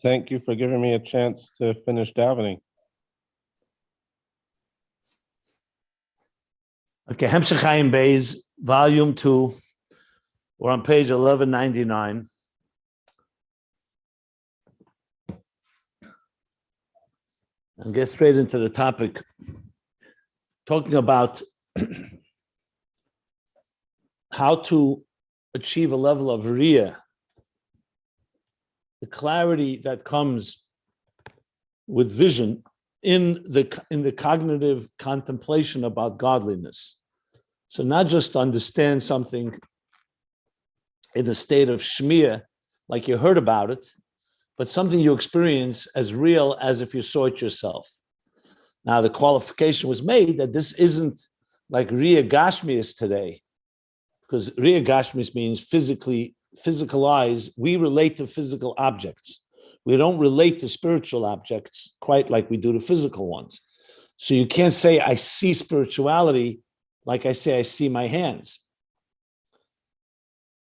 Thank you for giving me a chance to finish davening. Okay, Hemshech Ayin Beis, Volume 2. We're on page 1199. And get straight into the topic, talking about how to achieve a level of riyah, the clarity that comes with vision in the cognitive contemplation about godliness. So not just to understand something in a state of shmiyah, like you heard about it, but something you experience as real as if you saw it yourself. Now, the qualification was made that this isn't like Riyah Gashmias today, because Riyah Gashmias means physicalize. We relate to physical objects. We don't relate to spiritual objects quite like we do to physical ones. So you can't say, I see spirituality like I say, I see my hands.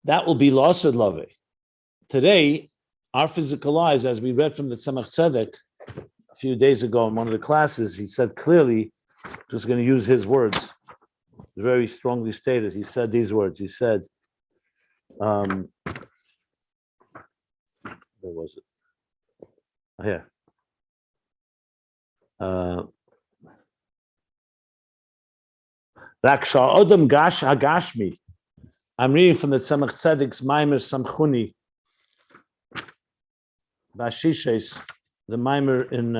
That will be lost at love. Today, our physical eyes, as we read from the Tzemach Tzedek a few days ago in one of the classes, he said clearly, just going to use his words, very strongly stated. He said these words. He said, where was it? Here. Raksha Odom Gash Hagashmi. I'm reading from the Tzemach Tzedek's Maimer Samchuni, Bashishes, the Maimer in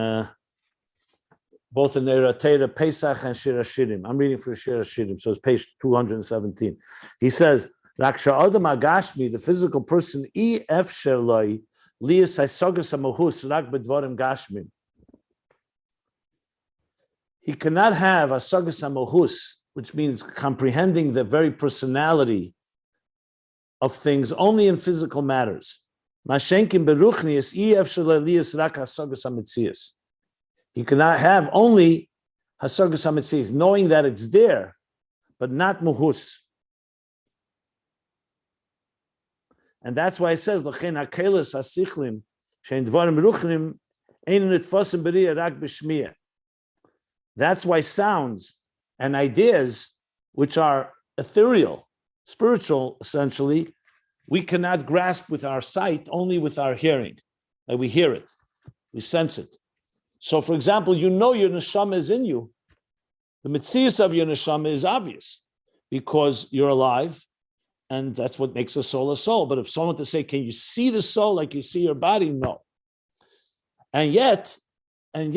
both in Eratera, Pesach, and Shir HaShirim. I'm reading for Shir HaShirim, so it's page 217. He says, Raksha Odom Hagashmi, the physical person, Efsher Loi, Lias Haisogas HaMohus, Rak Bedvorim Gashmim. He cannot have Haisogas HaMohus, which means comprehending the very personality of things only in physical matters. He cannot have only hasagas hametzias, knowing that it's there, but not muhus. And that's why it says, that's why sounds and ideas, which are ethereal, spiritual, essentially, we cannot grasp with our sight, only with our hearing. Like we hear it, we sense it. So, for example, you know your neshama is in you. The metzius of your neshama is obvious because you're alive, and that's what makes a soul a soul. But if someone to say, can you see the soul like you see your body? No. And yet, the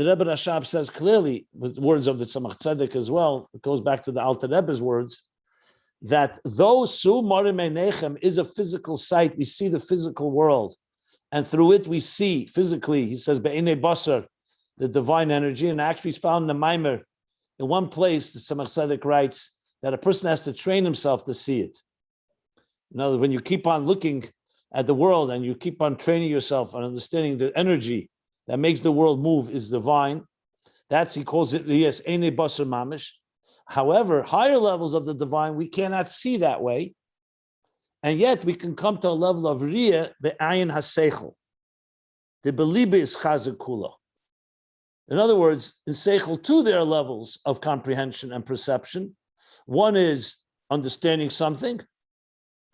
Rebbe Rashab says clearly, with words of the Tzemach Tzedek as well, it goes back to the Alter Rebbe's words, that though Su Morim Einechem is a physical sight, we see the physical world, and through it we see physically, he says, Be'inei Basar, the divine energy, and actually is found in the Maimer. In one place, the Tzemach Tzedek writes that a person has to train himself to see it. In other words, when you keep on looking at the world and you keep on training yourself and understanding the energy that makes the world move is divine. That's, he calls it, yes, Einei Basar Mamish. However, higher levels of the divine, we cannot see that way. And yet we can come to a level of Riyah, the Ayin HaSeichel. The Beliebe is Chazer Kula. In other words, in Seichel too, there are levels of comprehension and perception. One is understanding something,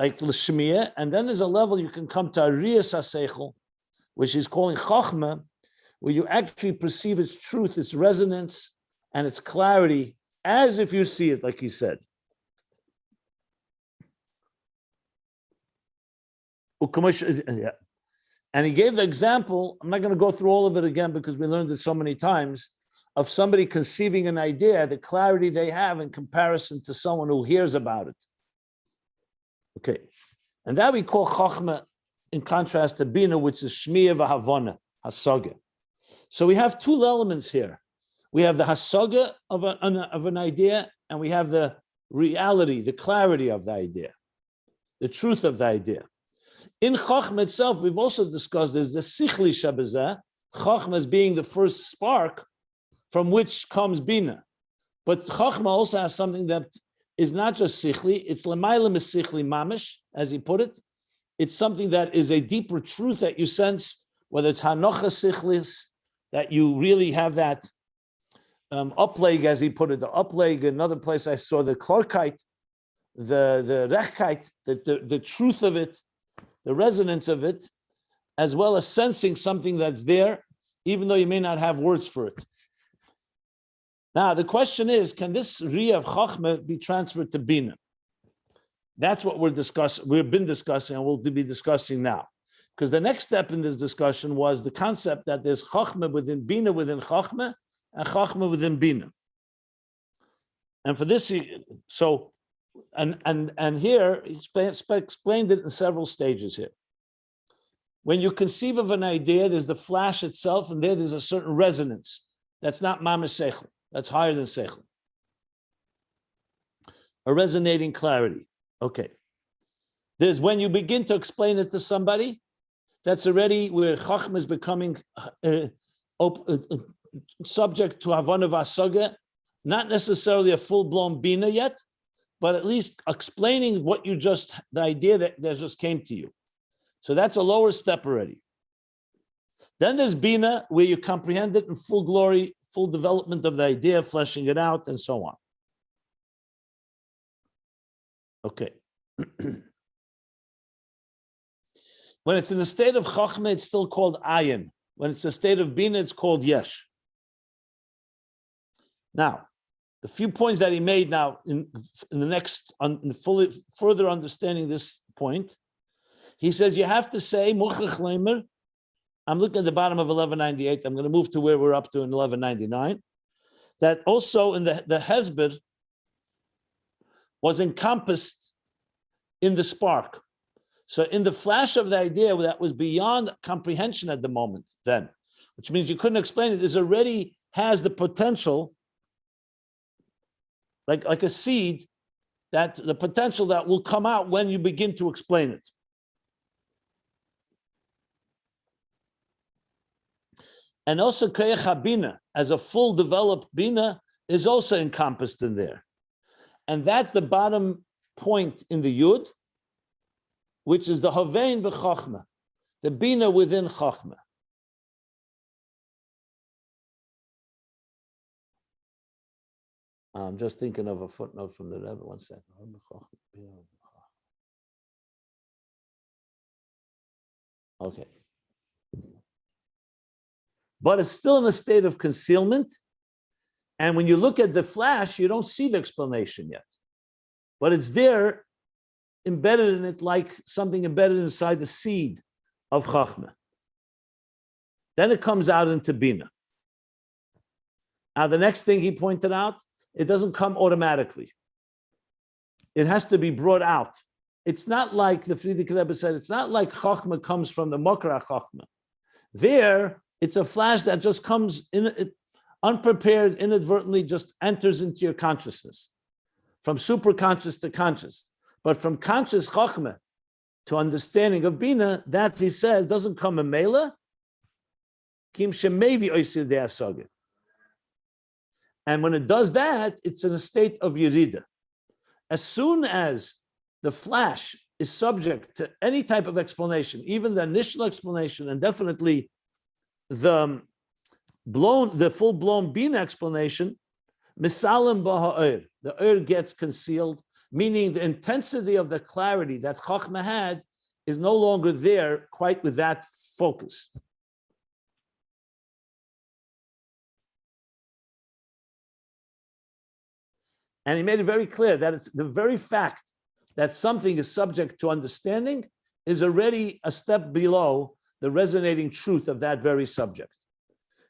like L'Shmiyah, and then there's a level you can come to a Riyah HaSeichel, which is calling Chochma, where you actually perceive its truth, its resonance, and its clarity, as if you see it, like he said. And he gave the example, I'm not going to go through all of it again because we learned it so many times, of somebody conceiving an idea, the clarity they have in comparison to someone who hears about it. Okay. And that we call Chochma, in contrast to Binah, which is Shmiyah v'Havana, Hasaga. So we have two elements here. We have the Hasaga of an idea, and we have the reality, the clarity of the idea, the truth of the idea. In Chochma itself, we've also discussed there's the Sichli Shabazah, Chochma as being the first spark from which comes Binah. But Chochma also has something that is not just Sichli, it's L'mayla Sichli Mamish, as he put it. it's something that is a deeper truth that you sense, whether it's hanocha sichlis, that you really have that upleg, as he put it, the upleg. Another place I saw the klarkeit, the rechkeit, the truth of it, the resonance of it, as well as sensing something that's there, even though you may not have words for it. Now, the question is, can this Riyah of Chochma be transferred to Binah? That's what we've been discussing, and we'll be discussing now. Because the next step in this discussion was the concept that there's Chochma within Binah within Chochma, and Chochma within Binah. And for this, and here, he explained it in several stages here. When you conceive of an idea, there's the flash itself, and there's a certain resonance. That's not mamash seichel. That's higher than seichel. A resonating clarity. Okay. There's when you begin to explain it to somebody, that's already where Chochma is becoming subject to Havana Vasaga, not necessarily a full-blown Binah yet, but at least explaining what you the idea that just came to you. So that's a lower step already. Then there's Binah, where you comprehend it in full glory, full development of the idea, fleshing it out, and so on. Okay. When it's in a state of Chochma, it's still called Ayin. When it's a state of Binah, it's called Yesh. Now, the few points that he made now in the next, further understanding this point, he says you have to say, Muchach Leimer, I'm looking at the bottom of 1198, I'm going to move to where we're up to in 1199, that also in the Hezbollah was encompassed in the spark. So in the flash of the idea that was beyond comprehension at the moment then, which means you couldn't explain it, is already has the potential, like a seed, that the potential that will come out when you begin to explain it. And also Koyach HaBinah, as a full developed Binah, is also encompassed in there. And that's the bottom point in the Yud, which is the Havein b'Chochma, the Binah within Chochma. I'm just thinking of a footnote from the Rebbe. 1 second. Okay. But it's still in a state of concealment. And when you look at the flash, you don't see the explanation yet. But it's there, embedded in it, like something embedded inside the seed of Chochma. Then it comes out into Binah. Now, the next thing he pointed out, it doesn't come automatically. It has to be brought out. It's not like the Frierdiker Rebbe said, it's not like Chochma comes from the Mokra Chochma. There, it's a flash that just comes in, unprepared, inadvertently just enters into your consciousness. From superconscious to conscious. But from conscious Chochma to understanding of Binah, that, he says, doesn't come a Mela. Kim shemevi oisir de'asaga. And when it does that, it's in a state of Yerida. As soon as the flash is subject to any type of explanation, even the initial explanation, and definitely the full-blown Binah explanation, misalim b'ha'er, the gets concealed, meaning the intensity of the clarity that Chochma had is no longer there quite with that focus. And he made it very clear that it's the very fact that something is subject to understanding is already a step below the resonating truth of that very subject.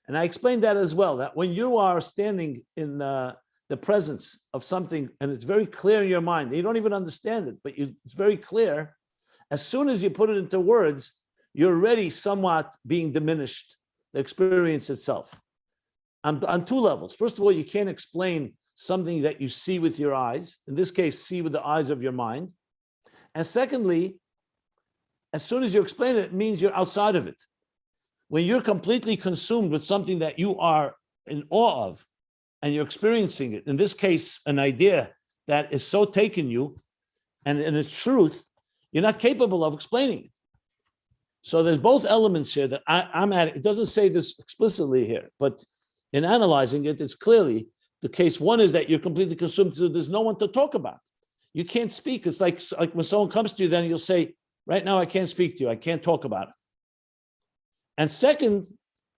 And I explained that as well, that when you are standing in the presence of something and it's very clear in your mind, you don't even understand it, but it's very clear, as soon as you put it into words, you're already somewhat being diminished, the experience itself. On two levels. First of all, you can't explain something that you see with your eyes, in this case, see with the eyes of your mind. And secondly, as soon as you explain it, it means you're outside of it. When you're completely consumed with something that you are in awe of, and you're experiencing it, in this case, an idea that is so taken you, and in its truth, You're not capable of explaining it. So there's both elements here that I'm adding. It doesn't say this explicitly here, but in analyzing it, it's clearly the case. One is that you're completely consumed, so there's no one to talk about. You can't speak. It's like when someone comes to you, then you'll say, right now I can't speak to you. I can't talk about it. And second,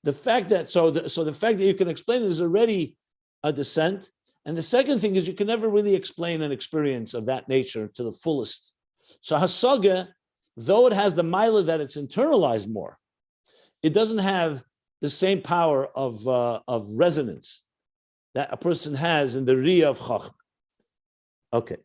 the fact that the fact that you can explain it is already a descent. And the second thing is you can never really explain an experience of that nature to the fullest. So hasaga, though it has the mila that it's internalized more, it doesn't have the same power of resonance that a person has in the riyah of Chochma. Okay.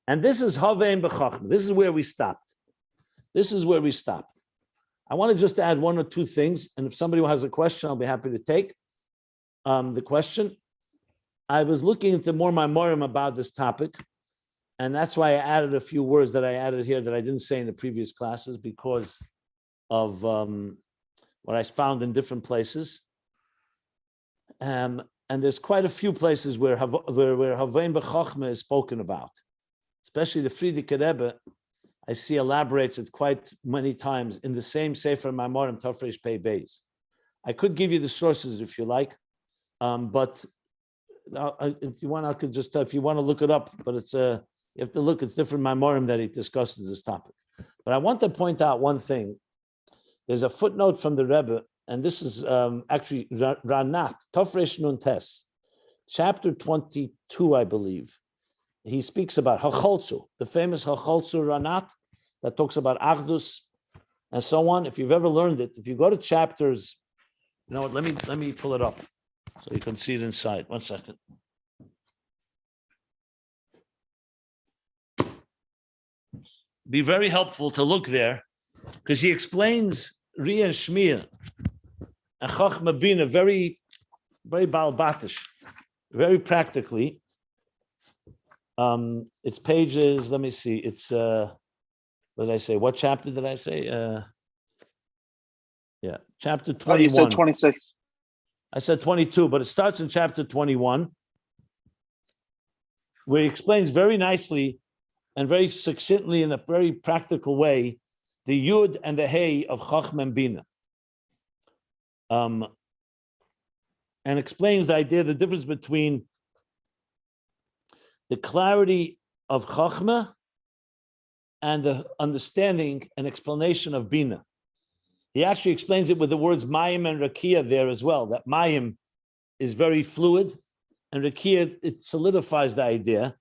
And this is Havein b'Chochma. This is where we stopped. I want to just add one or two things, and if somebody has a question, I'll be happy to take the question. I was looking into more Maimorim about this topic, and that's why I added a few words that I added here that I didn't say in the previous classes because of what I found in different places. And there's quite a few places where Havein b'Chochma is spoken about. Especially the Frierdiker Rebbe, I see elaborates it quite many times in the same Sefer Maimorim Tafresh Pei Beis. I could give you the sources if you like, but if you want, I could just if you want to look it up. But it's you have to look. It's different Maimorim that he discusses this topic. But I want to point out one thing. There's a footnote from the Rebbe, and this is actually Ranat Tafresh Nun Tes, chapter 22, I believe. He speaks about Hacholzu, the famous Hacholzu Ranat that talks about Achdus and so on. If you've ever learned it, if you go to chapters, you know what, let me pull it up so you can see it inside. 1 second. Be very helpful to look there because he explains Riyah and Shmir and Chochma Binah very, very balbatish, very practically. It's pages, let me see, it's, what did I say? What chapter did I say? Yeah, chapter 21. Oh, you said 26. I said 22, but it starts in chapter 21, where he explains very nicely and very succinctly in a very practical way, the Yud and the Hey of Chochma and Binah. And explains the idea, the difference between the clarity of Chochma and the understanding and explanation of Binah. He actually explains it with the words Mayim and Rakia there as well, that Mayim is very fluid and Rakia, it solidifies the idea.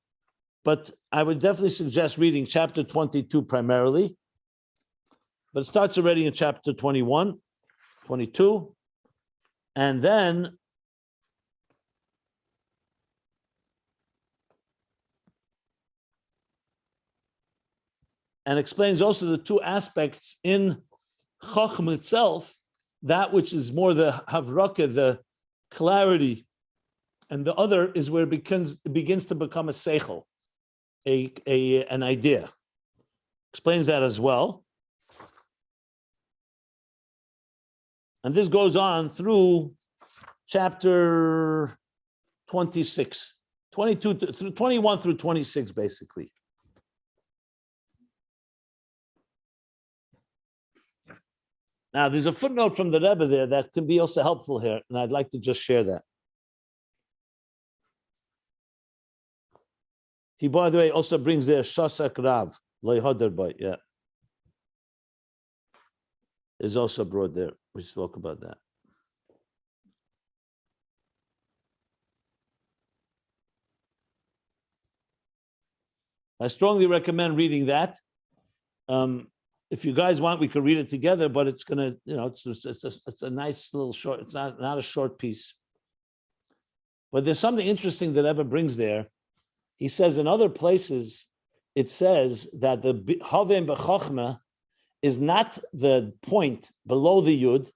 But I would definitely suggest reading chapter 22 primarily, but it starts already in chapter 21, 22, and then and explains also the two aspects in Chochma itself, that which is more the havraka, the clarity, and the other is where it begins to become a seichel, an idea. Explains that as well. And this goes on through chapter 26, 22 through 21 through 26, basically. Now, there's a footnote from the Rebbe there that can be also helpful here, and I'd like to just share that. He, by the way, also brings there Shasak Rav, Leihoderboy, yeah. Is also brought there. We spoke about that. I strongly recommend reading that. If you guys want, we could read it together, but it's gonna, you know, it's a nice little short. It's not a short piece. But there's something interesting that Rebbe brings there. He says in other places, it says that the Havein b'Chochma is not the point below the Yud,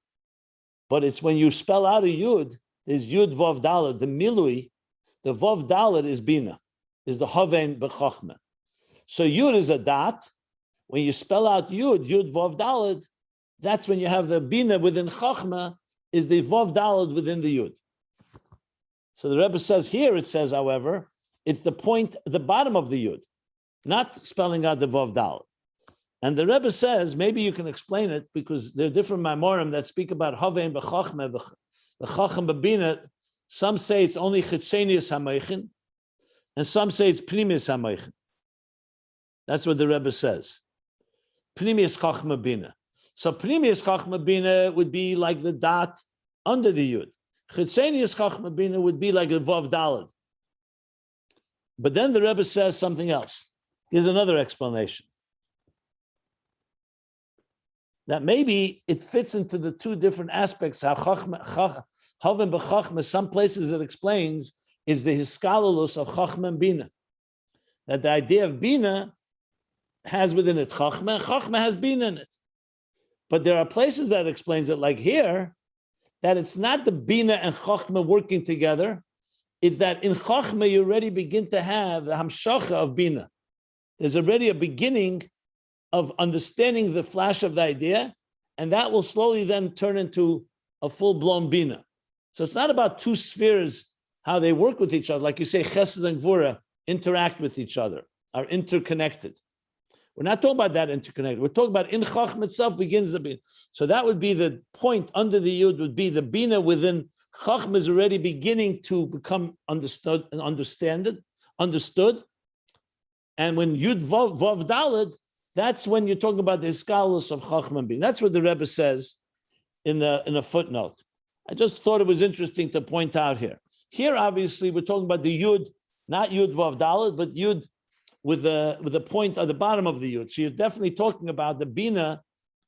but it's when you spell out a Yud, there's Yud Vav Daled, the Milui, the Vav Daled is Binah, is the Havein b'Chochma. So Yud is a dot. When you spell out Yud, Yud Vav Daled, that's when you have the Binah within Chochma, is the Vav Daled within the Yud. So the Rebbe says here, it says, however, it's the point at the bottom of the Yud, not spelling out the Vav Daled. And the Rebbe says, maybe you can explain it because there are different Maimorim that speak about Havein b'Chochma, b'Chacham b'Binah. Some say it's only Chitzenius HaMeichin, and some say it's Pnimius HaMeichin. That's what the Rebbe says. Pnimius Chochma Binah. So Pnimius Chochma Binah would be like the dot under the Yud. Chitzenius Chochma Binah would be like a Vav Daled. But then the Rebbe says something else. Here's another explanation. That maybe it fits into the two different aspects. How Chochma, Haven b'Chochma, some places it explains, is the hiskalulus of Chochma and Binah. That the idea of Binah has within it Chochma, and Chochma has Binah in it. But there are places that explains it, like here, that it's not the Binah and Chochma working together. It's that in Chochma you already begin to have the Hamshacha of Binah. There's already a beginning of understanding the flash of the idea, and that will slowly then turn into a full-blown Binah. So it's not about two spheres, how they work with each other. Like you say, Chesed and Gvura interact with each other, are interconnected. We're not talking about that interconnected. We're talking about in Chochma itself begins the Binah. So that would be the point under the Yud would be the Binah within Chochma is already beginning to become understood. And understood. And when Yud Vav Daled, that's when you're talking about the Hiskalus of Chochma and Binah. That's what the Rebbe says in a footnote. I just thought it was interesting to point out here. Here, obviously, we're talking about the Yud, not Yud Vav Daled, but Yud with the point at the bottom of the Yud. So you're definitely talking about the Binah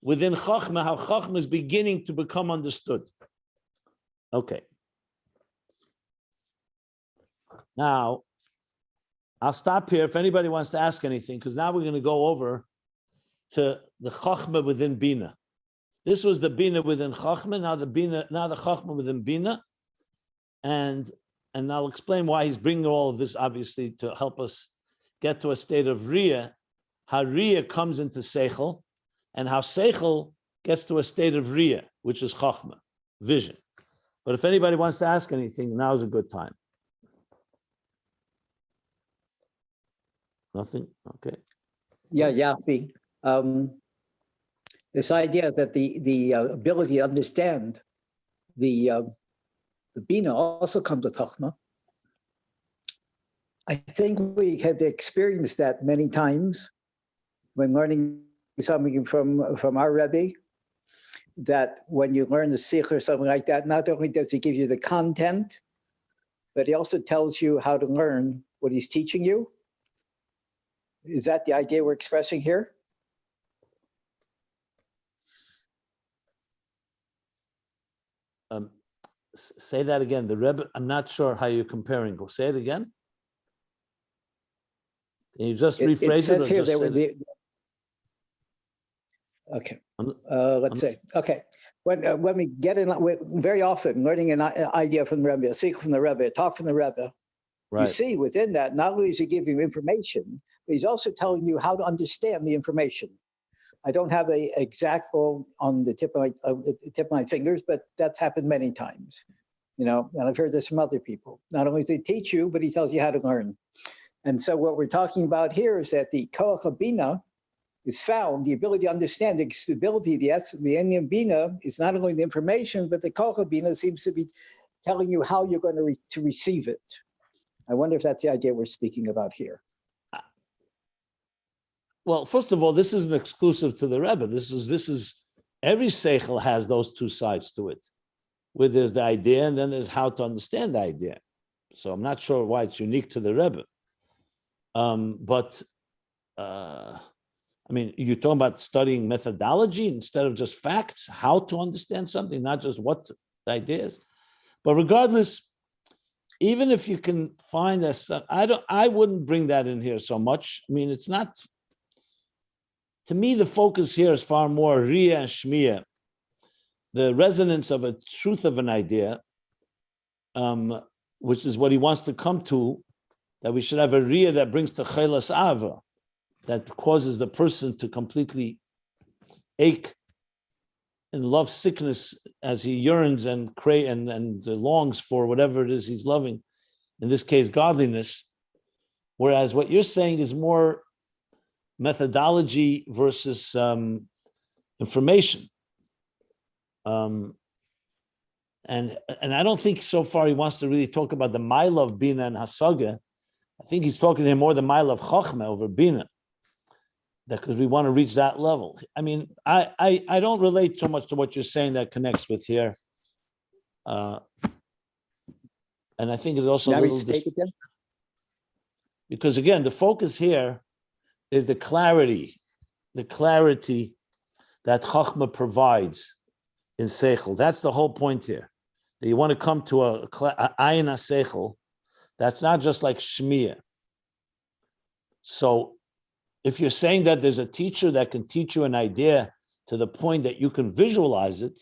within Chochma, how Chochma is beginning to become understood. Okay. Now, I'll stop here if anybody wants to ask anything, because now we're going to go over to the Chochma within Binah. This was the Binah within Chochma, now the Chochma within Binah. And I'll explain why he's bringing all of this, obviously, to help us get to a state of Riyah, how Riyah comes into Seichel, and how Seichel gets to a state of Riyah, which is Chochma, vision. But if anybody wants to ask anything, now's a good time. Nothing? Okay. Yeah, Yafi. This idea that the ability to understand the Binah also comes with Chochma. I think we have experienced that many times when learning something from our Rabbi, that when you learn the Sikh or something like that, not only does he give you the content, but he also tells you how to learn what he's teaching you. Is that the idea we're expressing here? Say that again. The Rebbe, I'm not sure how you're comparing. Go say it again. Can you just rephrase it? It says here there were the. Okay. Let's say. Okay. When we get in, very often learning an idea from the Rebbe, a secret from the Rebbe, a talk from the Rebbe, right. You see within that, not only is he giving you information, but he's also telling you how to understand the information. I don't have an exact on the tip of my fingers, but that's happened many times, and I've heard this from other people. Not only does he teach you, but he tells you how to learn. And so what we're talking about here is that the Koach Binah is found, the ability to understand, the ability, the ending of Binah is not only the information, but the Koach Binah seems to be telling you how you're going to receive it. I wonder if that's the idea we're speaking about here. Well, first of all, this isn't exclusive to the Rebbe. This is every seichel has those two sides to it, where there's the idea and then there's how to understand the idea. So I'm not sure why it's unique to the Rebbe. I mean, you're talking about studying methodology instead of just facts, how to understand something, not just what the idea is. But regardless, even if you can find that, I wouldn't bring that in here so much. I mean, it's not. To me, the focus here is far more Riyah and Shmiyah, the resonance of a truth of an idea, which is what he wants to come to, that we should have a Riyah that brings to Chelas Ava, that causes the person to completely ache love sickness as he yearns and longs for whatever it is he's loving, in this case, godliness. Whereas what you're saying is more methodology versus information. And I don't think so far he wants to really talk about the mile of Binah and Hasaga. I think he's talking to him more the mile of Chochma over Binah, because we want to reach that level. I mean, I don't relate so much to what you're saying that connects with here. And I think it's also a little because again, the focus here is the clarity that Chochma provides in Seichel. That's the whole point here. That you want to come to a Ayin Seichel that's not just like Shmiya. So if you're saying that there's a teacher that can teach you an idea to the point that you can visualize it,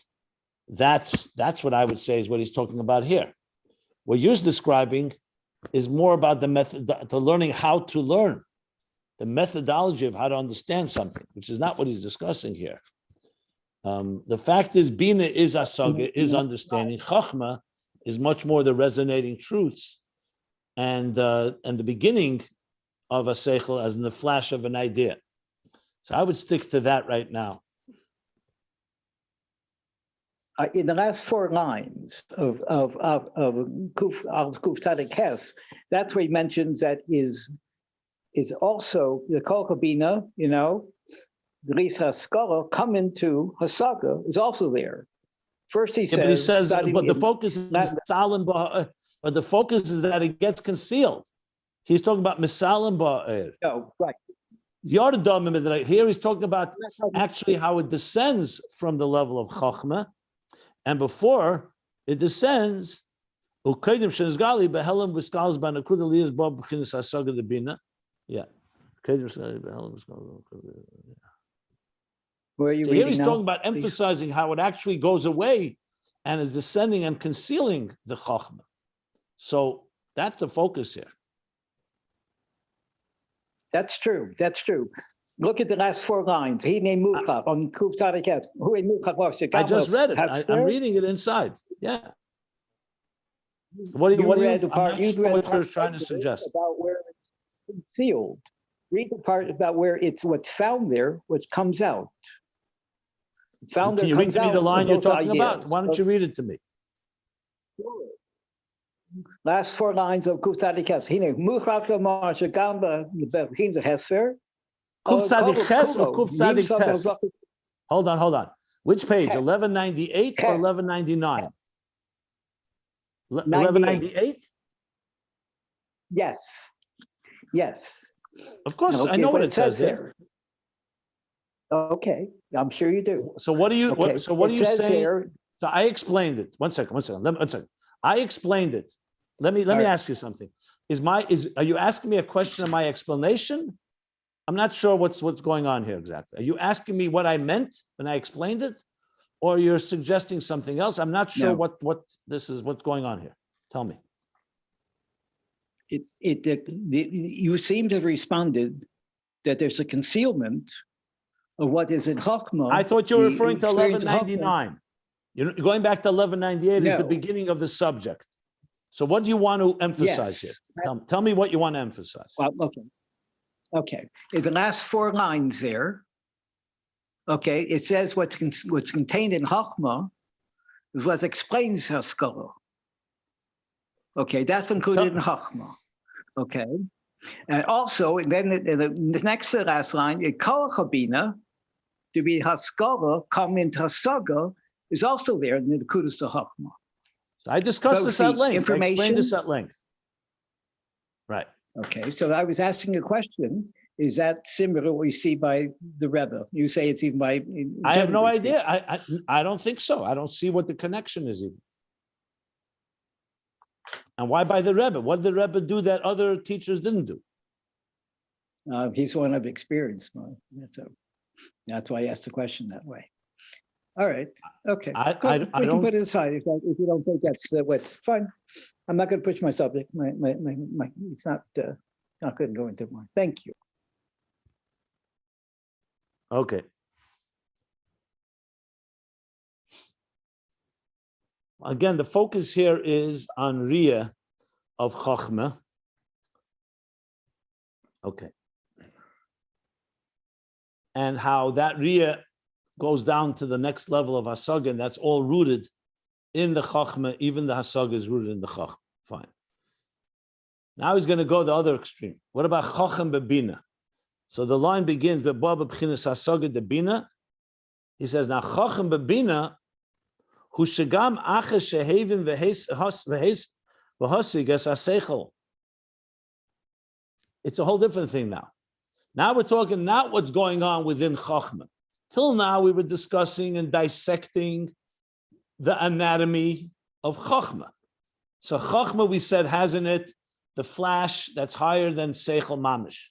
that's what I would say is what he's talking about here. What you're describing is more about the method, to learning how to learn, the methodology of how to understand something, which is not what he's discussing here. The fact is, Binah is Asaga, is understanding. Chochma is much more the resonating truths and the beginning of a seichel, as in the flash of an idea. So I would stick to that right now. In the last 4 lines of Kuf Tzadik Ches, that's where he mentions that is also the Kol Kabina, the Ris HaSkala come into Hasaga is also there. First he says, but the focus is but the focus is that it gets concealed. He's talking about Misalim Ba'er. No, right. Here he's talking about actually how it descends from the level of Chochma, and before it descends, yeah. Where are you so here he's talking about emphasizing how it actually goes away and is descending and concealing the Chochma. So that's the focus here. That's true. Look at the last 4 lines. He named Mukhaf on Kuf Tzadik Ches. I just read it. I'm reading it inside. Yeah. What you're trying to suggest about where it's concealed. Read the part about where it's what's found there, what comes out. It's found Can you read to me the line you're talking about? Why don't you read it to me? Sure. Last 4 lines of Kuf Tzadik Ches. He named Mukhaf Kamar Shagamba Behinza Hesfer. Kuf Tzadik Ches or Kuf Tzadik Tes? Hold on. Which page? 1198 or 1199? 1198? Yes. Of course, I know what it says there. Okay, I'm sure you do. So what are you? Okay. What are you saying? So I explained it. One second. I explained it. Let me ask you something. Are you asking me a question of my explanation? I'm not sure what's going on here exactly. Are you asking me what I meant when I explained it, or you're suggesting something else? I'm not sure what what's going on here. Tell me. You seem to have responded that there's a concealment of what is in Chochma. I thought you were referring to 1199. You're going back to 1198 is the beginning of the subject. So what do you want to emphasize here? Tell me what you want to emphasize. Well, okay. In the last 4 lines there, it says what's contained in Chochma is what explains Haskalah. Okay, that's included in Chochma. Okay, and also, and then the next to the last line, Kol Chabina, to be Haskalah, come into Hasaga, is also there in the Kudos to Chochma. So I discussed this at length. I explained this at length. Right. Okay, so I was asking a question. Is that similar to what we see by the Rebbe? You say it's even by... I have no idea. I don't think so. I don't see what the connection is even. And why by the Rebbe? What did the Rebbe do that other teachers didn't do? He's one of experience. That's why I asked the question that way. All right. Okay. We can put it aside if you don't think that's what's fine. I'm not going to push my subject. It's not going to go into more. Thank you. Okay. Again, the focus here is on Riyah of Chochma. Okay. And how that Riyah goes down to the next level of Hasaga, and that's all rooted in the Chochma. Even the Hasaga is rooted in the Chochma. Fine. Now he's going to go the other extreme. What about Chochem bebina? So the line begins, Bebaba b'chinas Hasaga de Binah. He says, now Chochem bebina, hu shegam acha shehevim v'hosig es haseichel. It's a whole different thing now. Now we're talking not what's going on within Chochma. Till now we were discussing and dissecting the anatomy of Chochma. So Chochma, we said, has in it the flash that's higher than Seichel Mamish,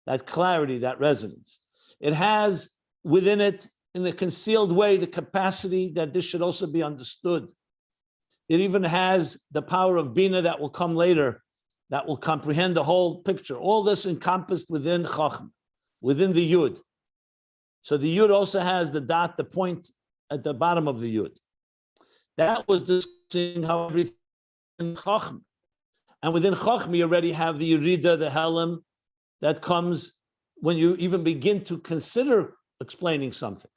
that clarity, that resonance. It has within it, in a concealed way, the capacity that this should also be understood. It even has the power of Binah that will come later, that will comprehend the whole picture. All this encompassed within Chochma, within the Yud. So the Yud also has the dot, the point at the bottom of the Yud. That was discussing how everything in Chochma. And within Chochma, you already have the Yerida, the Helam, that comes when you even begin to consider explaining something.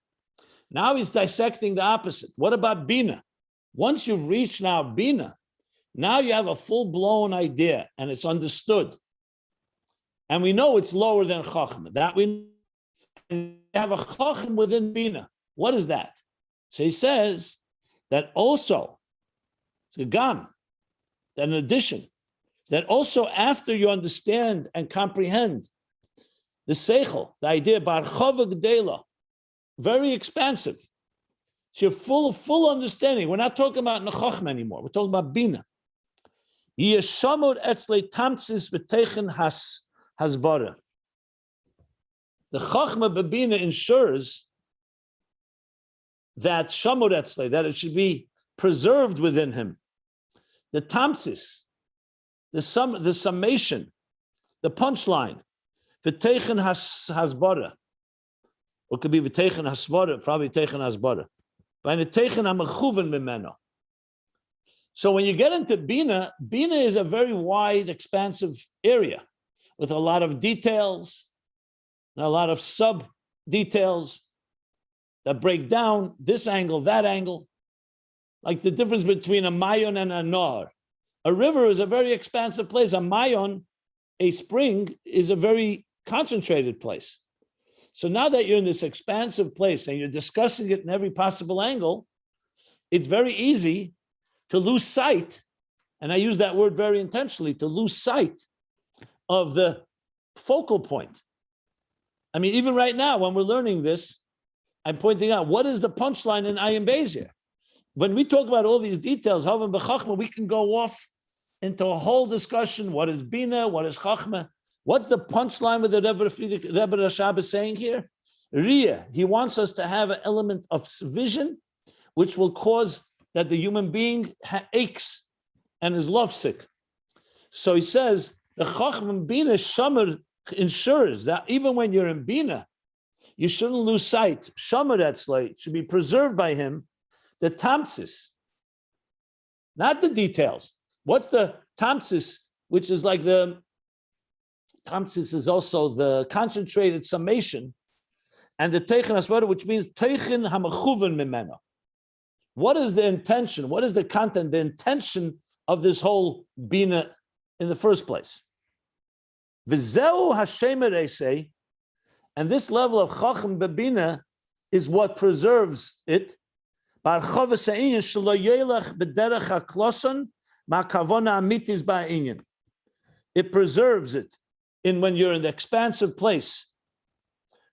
Now he's dissecting the opposite. What about Binah? Once you've reached now Binah, now you have a full-blown idea, and it's understood. And we know it's lower than Chochma. That we have a Chochma within Binah. What is that? So he says that also, that in addition, that also after you understand and comprehend the Seichel, the idea, Bar Chova Gdela, very expansive. So you're full understanding. We're not talking about Chochma anymore. We're talking about Binah. Yeshamod etzle tamtzis v'teichen hasbara. The Chochma bebina ensures that shamod etzle, that it should be preserved within him. The tamtzis, the summation, the punchline, v'teichen hasbara. Or it could be v'teichen hasvara, probably teichen hasbara. By the teichen hamachuven mimeno. So when you get into Binah, Binah is a very wide, expansive area with a lot of details and a lot of sub-details that break down this angle, that angle, like the difference between a mayon and a nor. A river is a very expansive place. A mayon, a spring, is a very concentrated place. So now that you're in this expansive place and you're discussing it in every possible angle, it's very easy to lose sight, and I use that word very intentionally, to lose sight of the focal point. I mean, even right now, when we're learning this, I'm pointing out, what is the punchline in Ayin Beis here? When we talk about all these details, Havan b'Chochma, we can go off into a whole discussion. What is Binah? What is Chochma? What's the punchline with the Rebbe Rashab is saying here? Riyah, he wants us to have an element of vision, which will cause that the human being aches and is lovesick. So he says, the Chochma Binah Shomer ensures that even when you're in Binah, you shouldn't lose sight. Shomer Etzlei should be preserved by him, the tamtzis, not the details. What's the tamtzis, which is like the, tamtzis is also the concentrated summation, and the teichen hasvara, which means teichen hamachuven mimeno. What is the intention? What is the content, the intention of this whole Binah in the first place? V'zeu Hashem ereisei, and this level of Chochem bebina is what preserves it. Bar chovas ha'inyan shelo yelech b'derech hakloson ma'kavona amitis ba'inyan. It preserves it in when you're in the expansive place,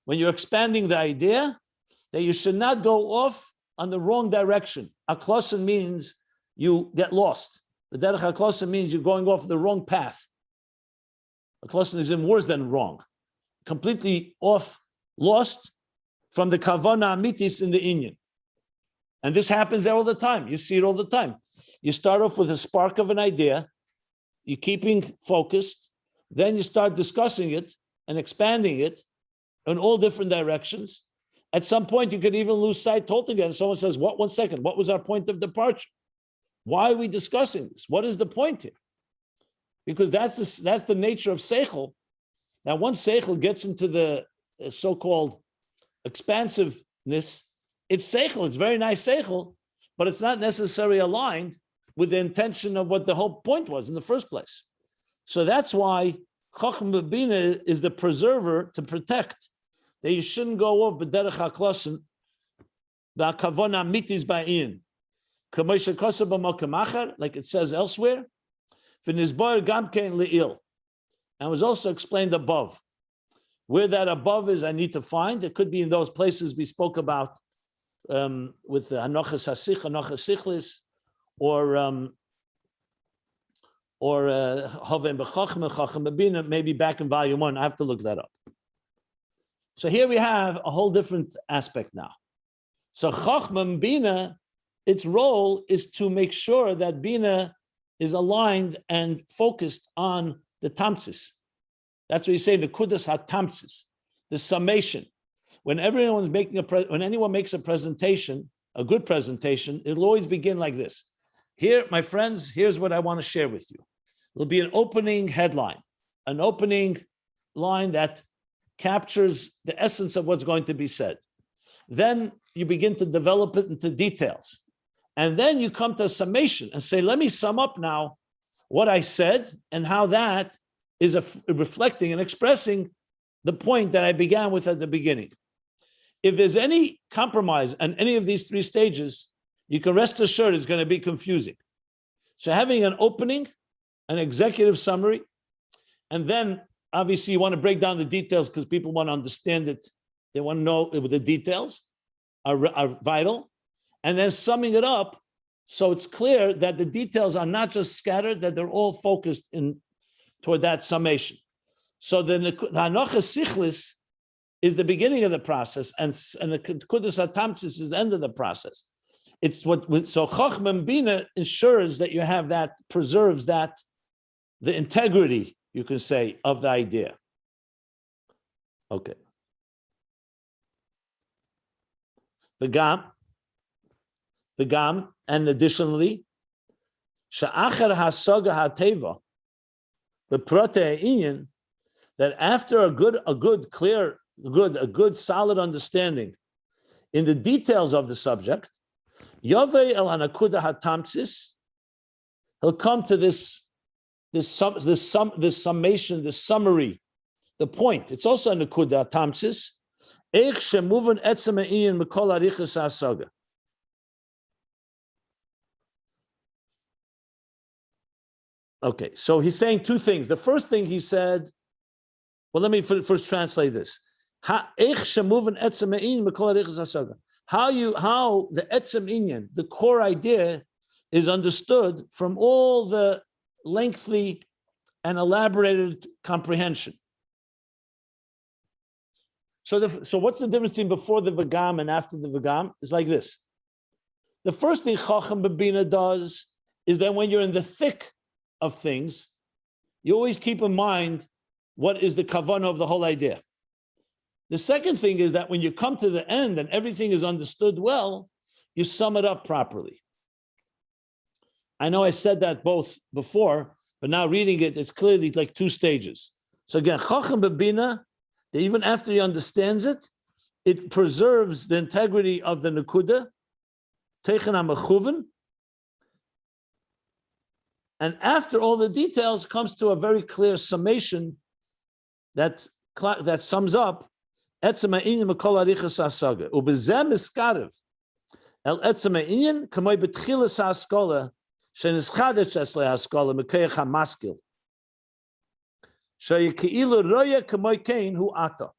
when you're expanding the idea, that you should not go off on the wrong direction. Akloson means you get lost. The derech akloson means you're going off the wrong path. Akloson is even worse than wrong. Completely off, lost from the kavana amitis in the inyan. And this happens all the time. You see it all the time. You start off with a spark of an idea, you're keeping focused, then you start discussing it and expanding it in all different directions. At some point, you could even lose sight altogether. Someone says, "What? 1 second. What was our point of departure?" Why are we discussing this? What is the point here? Because that's the nature of seichel. Now, once seichel gets into the so-called expansiveness, it's seichel. It's very nice seichel, but it's not necessarily aligned with the intention of what the whole point was in the first place. So that's why Chochma Binah is the preserver to protect that you shouldn't go off b'derech haklasin b'akavona mitis ba'in k'moshe kosa b'mokem achar, like it says elsewhere. V'nizbar gamkein le'il, and was also explained above. Where that above is, I need to find. It could be in those places we spoke about with Anochas Hasich, Anochas Sichlis, or Hovem B'Chochma, Chochma Binah, maybe back in volume 1. I have to look that up. So here we have a whole different aspect now. So Chochma Binah, its role is to make sure that Binah is aligned and focused on the tamtzis. That's what you say, the kudas ha-tamtzis, the summation. When everyone's making when anyone makes a presentation, a good presentation, it'll always begin like this. Here, my friends, here's what I want to share with you. It'll be an opening headline, an opening line that captures the essence of what's going to be said. Then you begin to develop it into details. And then you come to a summation and say, let me sum up now what I said and how that is reflecting and expressing the point that I began with at the beginning. If there's any compromise on any of these 3 stages, you can rest assured it's going to be confusing. So having an opening, an executive summary, and then obviously you want to break down the details because people want to understand it. They want to know the details are vital. And then summing it up so it's clear that the details are not just scattered, that they're all focused toward that summation. So the Anochas Sichlis is the beginning of the process, and the Kudas HaTamtzis is the end of the process. It's so Chochma Binah ensures that you have that, preserves that, the integrity, you can say, of the idea. Okay. The Gam, and additionally, Sha'achar HaSoga HaTeva, the Prote Ayin, that after a good, solid understanding in the details of the subject, Yovei El Hanakuda HaTamtzis, he'll come to this summation, this summary, the point. It's also a Nakuda HaTamtzis. Eich shemuven etzem ha'inyan mikol harichas ha'asaga. Okay, so he's saying 2 things. The first thing he said, well, let me first translate this. How the etzem inyan, the core idea, is understood from all the lengthy and elaborated comprehension. So what's the difference between before the Vagam and after the Vagam? It's like this. The first thing Chochma Binah does is that when you're in the thick of things, you always keep in mind what is the kavanah of the whole idea. The second thing is that when you come to the end and everything is understood well, you sum it up properly. I know I said that both before, but now reading it, it's clearly like 2 stages. So again, Chochma Binah, that even after he understands it, it preserves the integrity of the Nakuda, Teichen HaMechuven, and after all the details comes to a very clear summation that sums up etzem ha'inyan mikol harichas ha'asaga. Ubezeh miskarev el etzem ha'inyan kamoi betchilas ha'askola shenischadech esle ha'askola mekayach ha'maskil shehi keilu roya kamoi kein hu ata.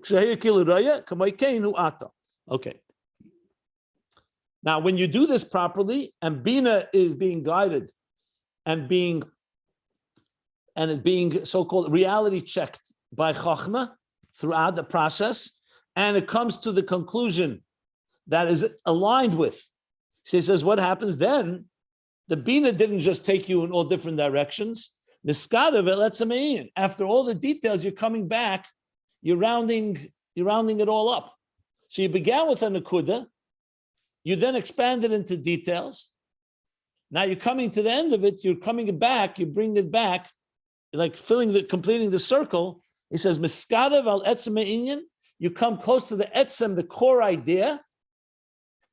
Shehi keilu roya kamoi kein hu ata. Okay. Now, when you do this properly, and Binah is being guided and is being so-called reality checked by Chochma throughout the process, and it comes to the conclusion that is aligned with. She says, what happens then? The Binah didn't just take you in all different directions. After all the details, you're coming back, you're rounding it all up. So you began with a Nakuda. You then expand it into details. Now you're coming to the end of it, you're coming back, you bring it back, like completing the circle. He says, Miskadav al etzem inyan, you come close to the etzem, the core idea,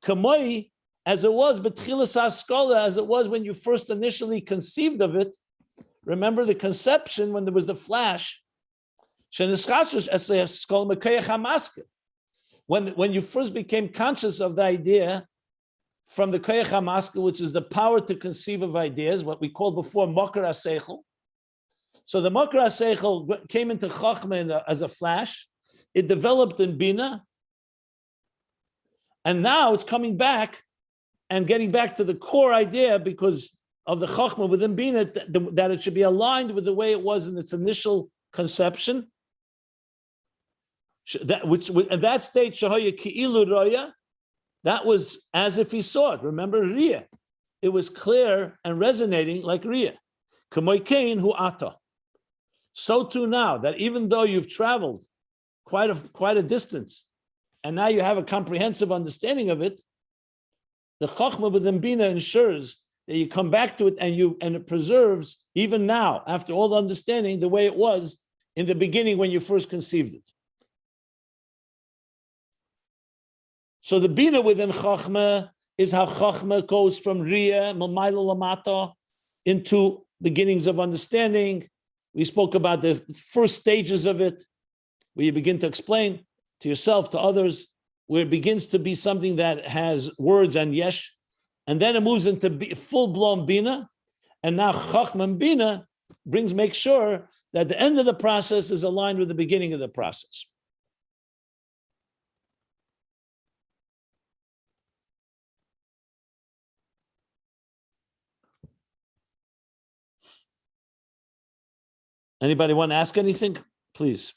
kamoi, as it was, betchilas haskola, as it was when you first initially conceived of it. Remember the conception when there was the flash. When you first became conscious of the idea from the koyach hamaskil, which is the power to conceive of ideas, what we called before makar haseichel. So the makar haseichel came into Chochma as a flash. It developed in Binah, and now it's coming back and getting back to the core idea because of the Chochma within Binah, that it should be aligned with the way it was in its initial conception. At that stage, Shahoya Ki'ilu Roya, that was as if he saw it. Remember Riyah. It was clear and resonating like Riyah. Kamoy Kain hu ata. So too now, that even though you've traveled quite a distance, and now you have a comprehensive understanding of it, the Chochma within Binah ensures that you come back to it and it preserves, even now, after all the understanding, the way it was in the beginning when you first conceived it. So the Binah within Chochma is how Chochma goes from Riyah, Malmayla Lamata, into beginnings of understanding. We spoke about the first stages of it, where you begin to explain to yourself, to others, where it begins to be something that has words and yesh, and then it moves into full-blown Binah, and now Chochma and Binah makes sure that the end of the process is aligned with the beginning of the process. Anybody want to ask anything? Please.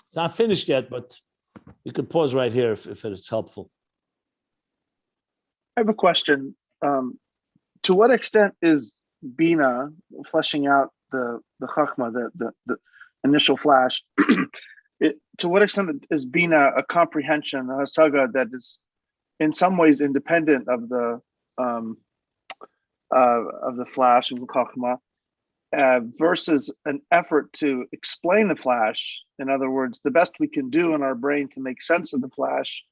It's not finished yet, but you could pause right here if it's helpful. I have a question. To what extent is Binah fleshing out the Chochma, the initial flash? To what extent is Binah a comprehension, a hasaga that is in some ways independent of the flash and Chochma, versus an effort to explain the flash? In other words, the best we can do in our brain to make sense of the flash,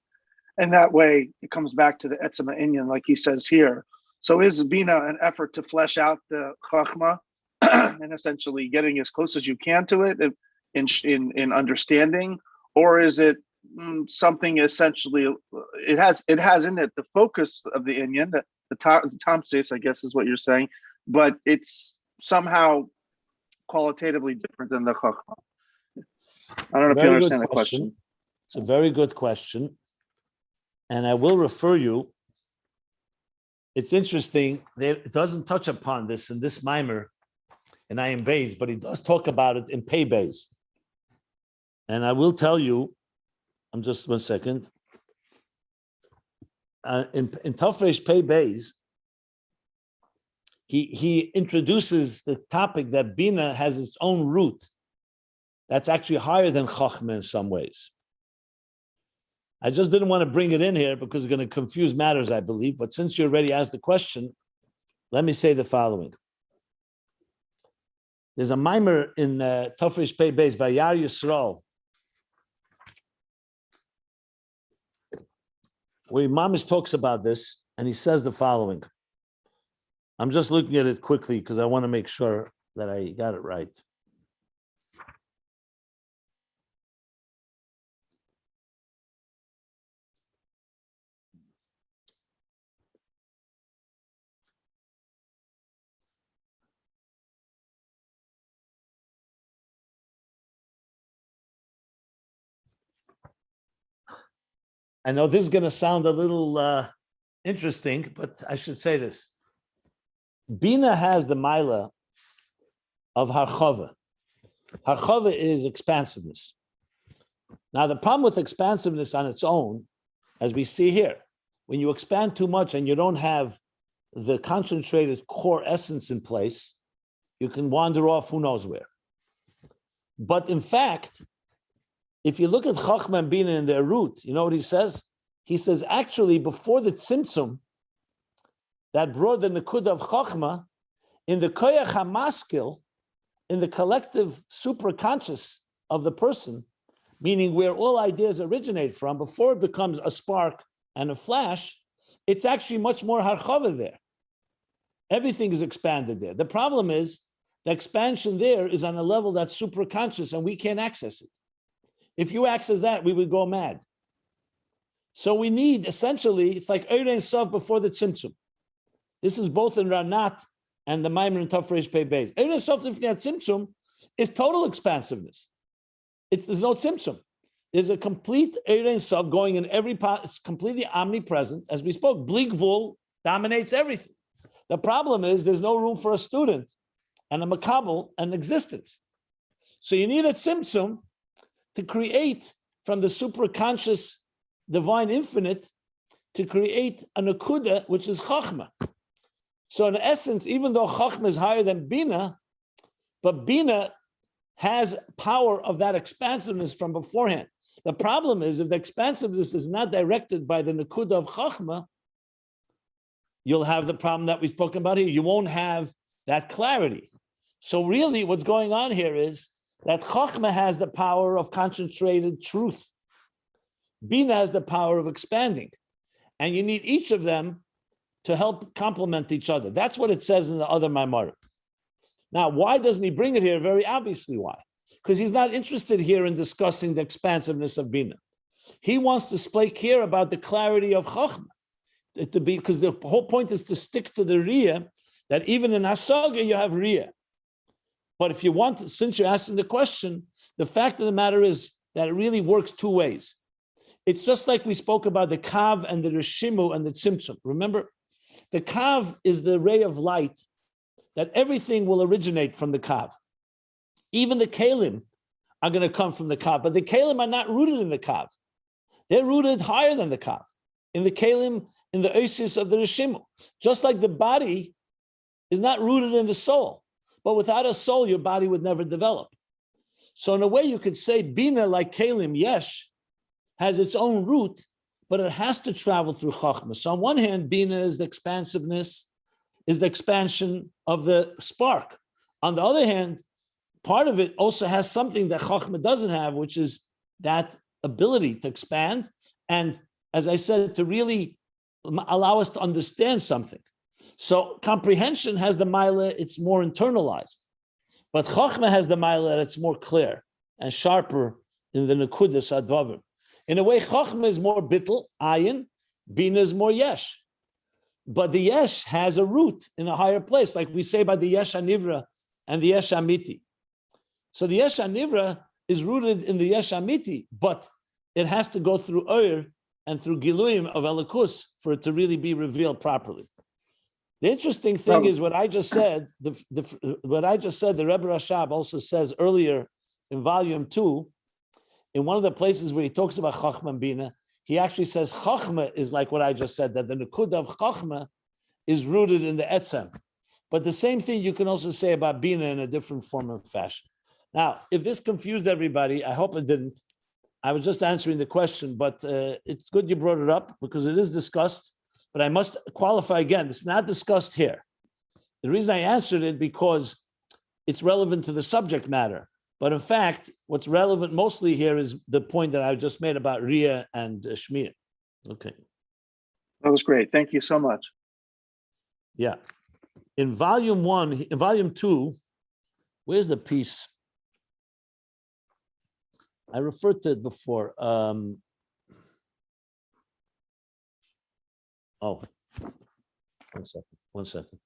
and that way it comes back to the etzem inyan, like he says here. So is Binah an effort to flesh out the Chochma and essentially getting as close as you can to it in understanding, or is it something essentially? It has in it the focus of the inyan, the Synopsis, I guess is what you're saying, but it's somehow qualitatively different than the Chochma. I don't know if you understand the question. It's a very good question. And I will refer you. It's interesting, it doesn't touch upon this in this mimer in Ayin Beis, but he does talk about it in Pei Beis. And I will tell you, just 1 second. In Tafresh Pei Beis, he introduces the topic that Binah has its own root that's actually higher than Chochma in some ways. I just didn't want to bring it in here because it's going to confuse matters, I believe. But since you already asked the question, let me say the following. There's a mimer in Tafresh Pei Beis, Vayar Yisrael, where Mamish talks about this, and he says the following. I'm just looking at it quickly because I want to make sure that I got it right. I know this is going to sound a little interesting, but I should say this. Binah has the Maila of Harchava. Harchava is expansiveness. Now, the problem with expansiveness on its own, as we see here, when you expand too much and you don't have the concentrated core essence in place, you can wander off who knows where. But in fact, if you look at Chochma and Binah in their root, you know what he says? He says, actually, before the Tzimtzum, that brought the Nakuda of Chochma, in the Koyach HaMaskil, in the collective superconscious of the person, meaning where all ideas originate from, before it becomes a spark and a flash, it's actually much more harchava there. Everything is expanded there. The problem is the expansion there is on a level that's superconscious and we can't access it. If you access that, we would go mad. So we need, essentially, it's like Ein Sof before the Tzimtzum. This is both in Ranat and the Maimer and Tafresh Pei Beis. Ein Sof Lifnei Tzimtzum is total expansiveness. There's no Tzimtzum. There's a complete Ein Sof going in every part. It's completely omnipresent. As we spoke, Bli Gvul dominates everything. The problem is there's no room for a student and a makabel and existence. So you need a Tzimtzum to create from the superconscious divine infinite to create a nakuda, which is Chochma. So in essence, even though Chochma is higher than Binah, but Binah has power of that expansiveness from beforehand. The problem is if the expansiveness is not directed by the nakuda of Chochma, you'll have the problem that we've spoken about here. You won't have that clarity. So really what's going on here is that Chochma has the power of concentrated truth. Binah has the power of expanding. And you need each of them to help complement each other. That's what it says in the other Maimar. Now, why doesn't he bring it here? Very obviously why. Because he's not interested here in discussing the expansiveness of Binah. He wants to speak here about the clarity of Chochma. Because the whole point is to stick to the Riyah, that even in Hasaga you have Riyah. But if you want, since you're asking the question, the fact of the matter is that it really works two ways. It's just like we spoke about the Kav and the Rishimu and the Tzimtzum. Remember, the Kav is the ray of light that everything will originate from the Kav. Even the Kalim are going to come from the Kav, but the Kalim are not rooted in the Kav. They're rooted higher than the Kav. In the Kalim, in the Oasis of the Rishimu. Just like the body is not rooted in the soul. But without a soul, your body would never develop. So in a way, you could say Binah, like Kalim, Yesh, has its own root, but it has to travel through Chochma. So on one hand, Binah is the expansiveness, is the expansion of the spark. On the other hand, part of it also has something that Chochma doesn't have, which is that ability to expand. And as I said, to really allow us to understand something. So comprehension has the Maila, it's more internalized. But Chochma has the Maila, it's more clear and sharper in the Nekudas Advavim. In a way, Chochma is more bittul, Ayin, Binah is more Yesh. But the Yesh has a root in a higher place, like we say by the Yesh HaNivra and the Yesh HaMiti. So the Yesh HaNivra is rooted in the Yesh HaMiti, but it has to go through Oyer and through Giluyim of Elikus for it to really be revealed properly. The interesting thing is what I just said. The Rebbe Rashab also says earlier in volume 2, in one of the places where he talks about Chochma and Binah, he actually says Chochma is like what I just said, that the Nekud of Chochma is rooted in the Etzem. But the same thing you can also say about Binah in a different form of fashion. Now, if this confused everybody, I hope it didn't. I was just answering the question, but it's good you brought it up because it is discussed. But I must qualify again, it's not discussed here. The reason I answered it because it's relevant to the subject matter. But in fact, what's relevant mostly here is the point that I just made about Riyah and Shmir. Okay. That was great. Thank you so much. Yeah. In volume 2, where's the piece? I referred to it before. Oh, 1 second.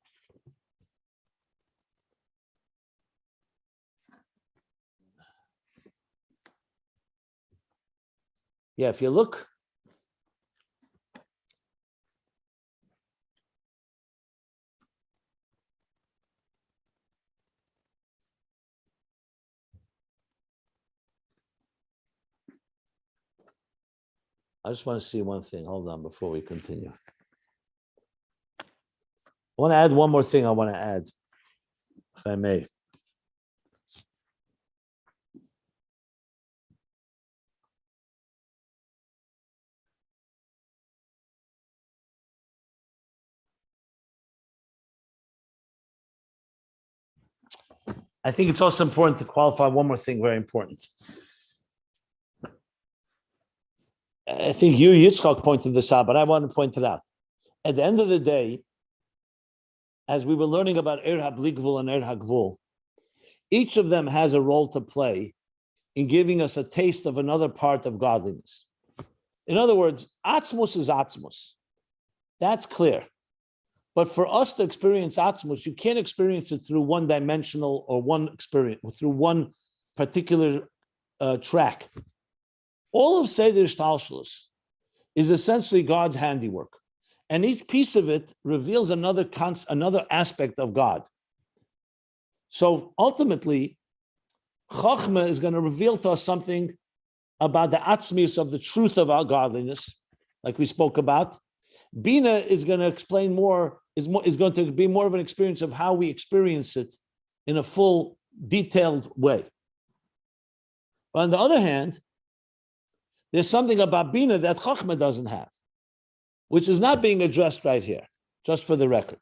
Yeah, if you look, I just want to see one thing. Hold on before we continue. I want to add one more thing I want to add, if I may. I think it's also important to qualify one more thing, very important. I think you, Yitzchak, pointed this out, but I want to point it out. At the end of the day, as we were learning about Er HaBli and Er HaGvul, each of them has a role to play in giving us a taste of another part of godliness. In other words, Atzmus is Atzmus. That's clear. But for us to experience Atzmus, you can't experience it through one dimensional or one experience, or through one particular track. All of Seder Shtalshelus is essentially God's handiwork. And each piece of it reveals another aspect of God. So ultimately, Chochma is going to reveal to us something about the atzmius of the truth of our godliness, like we spoke about. Binah is going to explain more, is going to be more of an experience of how we experience it in a full, detailed way. But on the other hand, there's something about Binah that Chochma doesn't have, which is not being addressed right here, just for the record.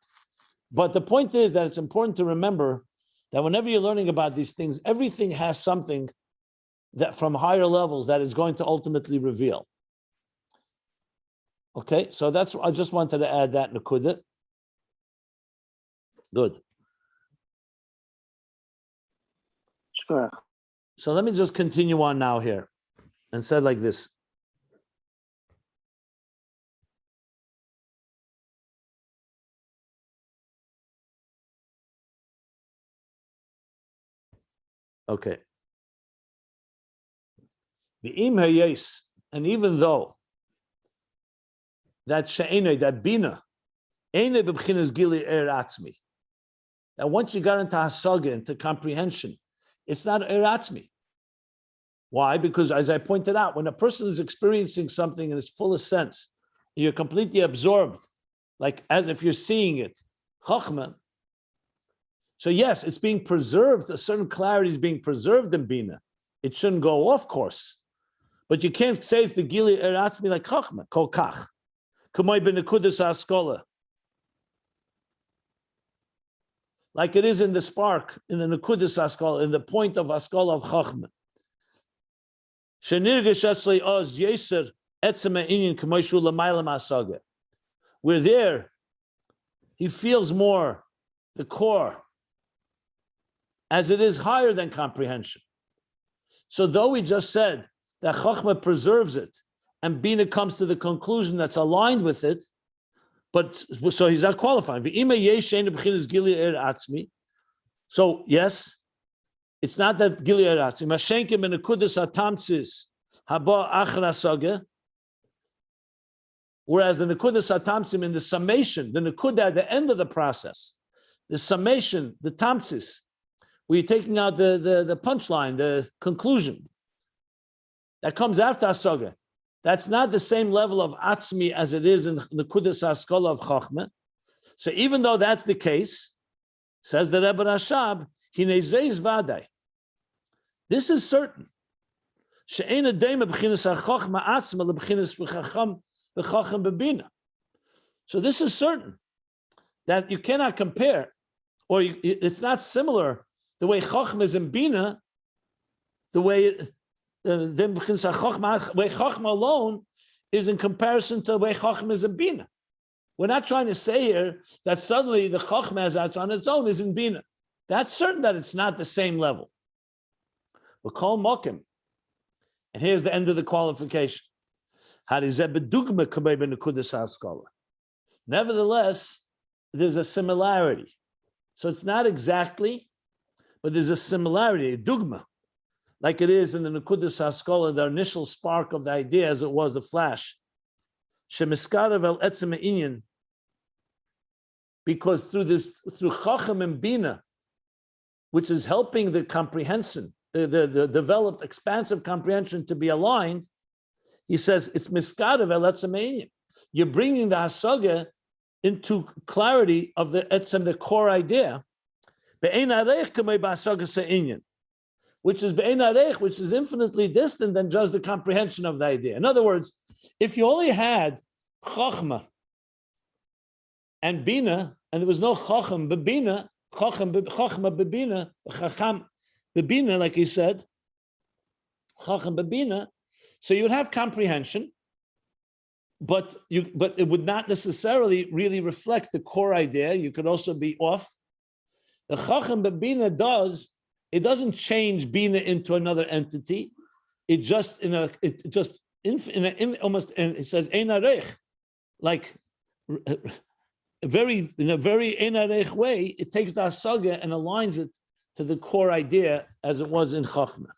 But the point is that it's important to remember that whenever you're learning about these things, everything has something that from higher levels that is going to ultimately reveal. Okay, so that's, I just wanted to add that Nakuda. Good. Sure. So let me just continue on now here and say like this. Okay. The im hayes, and even though that she'enei, that bina, enei b'bchinas gili er atzmi, that once you got into hasaga, into comprehension, it's not er atzmi. Why? Because as I pointed out, when a person is experiencing something in its fullest sense, you're completely absorbed, like as if you're seeing it, Chochma. So yes, it's being preserved, a certain clarity is being preserved in Bina. It shouldn't go off course. But you can't say it's the Gili Eratzmi like Chochma, Kol Kach. Kumoy b'nekudas ha'askola. Like it is in the spark, in the Nekudas ha'askola, in the point of Askola of Chochma. Shenirgesh etzlei oz yeser etzem ha'inyan kumoy shu l'mayla ma'asaga. We're there. He feels more the core, as it is higher than comprehension. So though we just said that Chochma preserves it, and Bina comes to the conclusion that's aligned with it, but so he's not qualifying. So yes, it's not that Gili Er Atzmi. Mashenkim in the Nekudas HaTamtzis haba achra saga. Whereas the Nekudas HaTamtzim in the summation, the Nekuda at the end of the process, the summation, the Tamtzis, where you're taking out the punchline, the conclusion that comes after Hasaga. That's not the same level of Atzmi as it is in the Nekudas HaSkola of Chochma. So even though that's the case, says the Rebbe Rashab, Hinezeiz Vadai. This is certain. She'ena deima b'chinas HaChochma Atzma l'b'chinas v'chacham v'chacham b'bina. So this is certain that you cannot compare, or it's not similar the way Chochma is in Bina, the way Chochma alone is in comparison to the way Chochma is in Bina. We're not trying to say here that suddenly the Chochma as that's on its own is in Bina. That's certain that it's not the same level. But call Mokim, and here's the end of the qualification. Nevertheless, there's a similarity. So it's not exactly, but there's a similarity, a dugma, like it is in the Nekudas HaSkola, the initial spark of the idea as it was the flash. Shemiskarav el etzem ha'inyan, because through Chacham and Bina, which is helping the comprehension, the developed, expansive comprehension to be aligned, he says it's miskarav el etzem ha'inyan. You're bringing the Hasaga into clarity of the etzem, the core idea, which is be'ein arech, which is infinitely distant than just the comprehension of the idea. In other words, if you only had Chochma and Bina, and there was no Chacham but Bina, Chochma bebina, chacham bebina, like he said, chacham bebina. So you would have comprehension, but it would not necessarily really reflect the core idea. You could also be off. The chacham bebina doesn't change bina into another entity. It just almost, and it says ein arech, like in a very ein arech way. It takes the hasaga and aligns it to the core idea as it was in Chochma.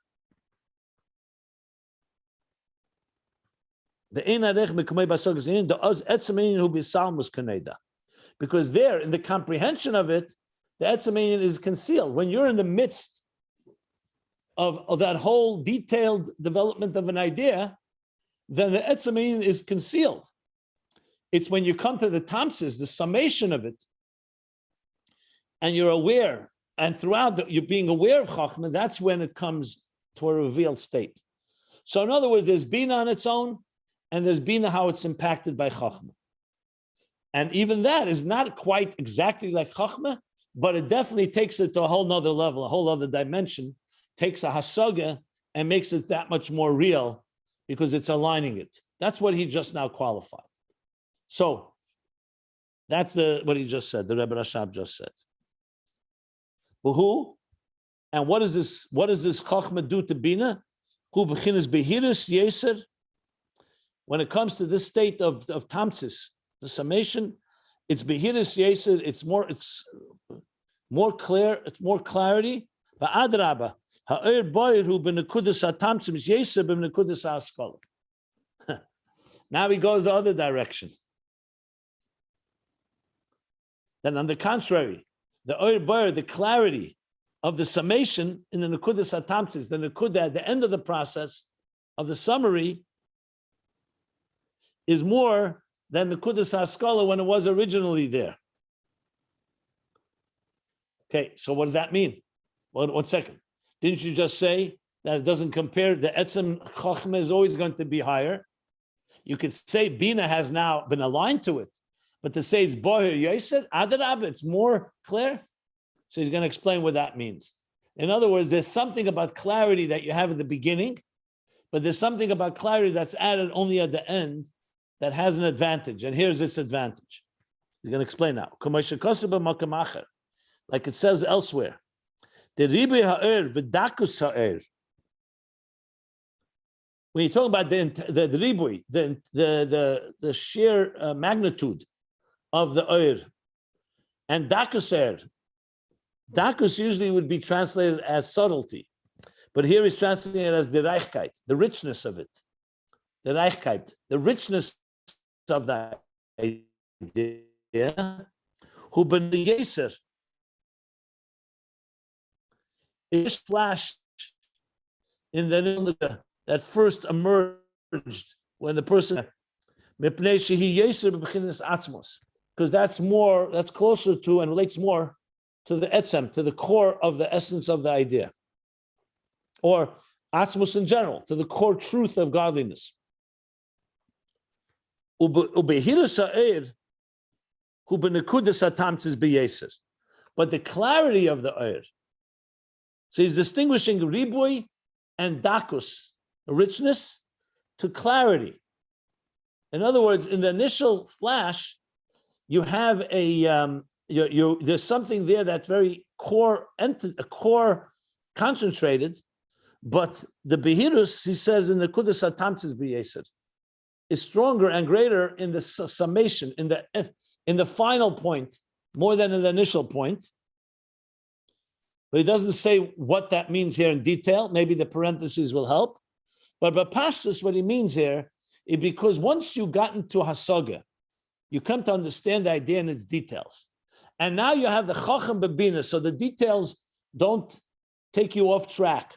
The ein arech mekamei basagas in the az etzamein hu bisalmus kaneda, because there in the comprehension of it, the etzamein is concealed. When you're in the midst of that whole detailed development of an idea, then the etzamein is concealed. It's when you come to the tamsis, the summation of it, and you're aware, and throughout you're being aware of Chochma, that's when it comes to a revealed state. So in other words, there's Binah on its own, and there's Binah how it's impacted by Chochma. And even that is not quite exactly like Chochma, but it definitely takes it to a whole nother level, a whole other dimension, takes a hasaga and makes it that much more real because it's aligning it. That's what he just now qualified. So that's what he just said, the Rebbe Rashab just said. For who? And what does this Chochma do to Binah? Who bechinas behirus yeser? When it comes to this state of tamsis, the summation, it's behirus yeser, it's more clear, it's more clarity. Va'adraba, ha'er boyer hu b'nekudas ha'tamtzim is yeser b'nekudas ha'askala. Now he goes the other direction. Then on the contrary, the oir boyer, the clarity of the summation in the nekudas ha'tamtzis, the nekuda at the end of the process of the summary, is more than the nekudas ha'askala when it was originally there. Okay, so what does that mean? Well, 1 second. Didn't you just say that it doesn't compare? The etzem chochma is always going to be higher. You could say Binah has now been aligned to it, but to say it's boher yoser, adarab, it's more clear. So he's going to explain what that means. In other words, there's something about clarity that you have at the beginning, but there's something about clarity that's added only at the end that has an advantage. And here's this advantage. He's going to explain now. Like it says elsewhere, the ribi ha'er v'dakus ha'er. When you're talking about the ribui, the sheer magnitude of the oir, and dakus ha'er, dakus usually would be translated as subtlety, but here he's translating it as the reichkeit, the richness of it, the reichkeit, the richness of that idea. Who ben yeser. It just flashed in the that first emerged when the person because that's closer to and relates more to the etzem, to the core of the essence of the idea, or atzmos in general, to the core truth of godliness. But the clarity of the oir. So he's distinguishing ribui and dakus, richness, to clarity. In other words, in the initial flash, you have there's something there that's very core concentrated, but the behirus, he says in the kudas hatamtzis b'yesed, is stronger and greater in the summation, in the final point, more than in the initial point. But he doesn't say what that means here in detail. Maybe the parentheses will help. But Pashtus, what he means here is because once you got into Hasaga, you come to understand the idea in its details. And now you have the Chacham Bebina, so the details don't take you off track.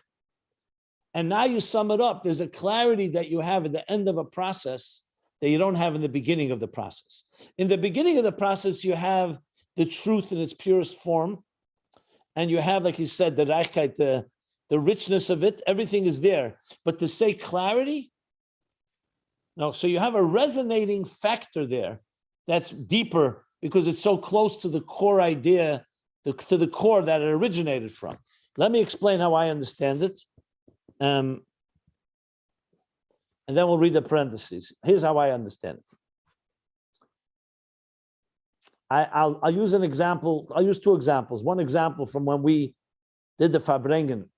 And now you sum it up. There's a clarity that you have at the end of a process that you don't have in the beginning of the process. In the beginning of the process, you have the truth in its purest form. And you have, like he said, the reichkeit, the richness of it, everything is there. But to say clarity, no, so you have a resonating factor there that's deeper because it's so close to the core idea to the core that it originated from. Let me explain how I understand it. And then we'll read the parentheses. Here's how I understand it. I'll use an example. I'll use two examples. One example from when we did the Farbrengen,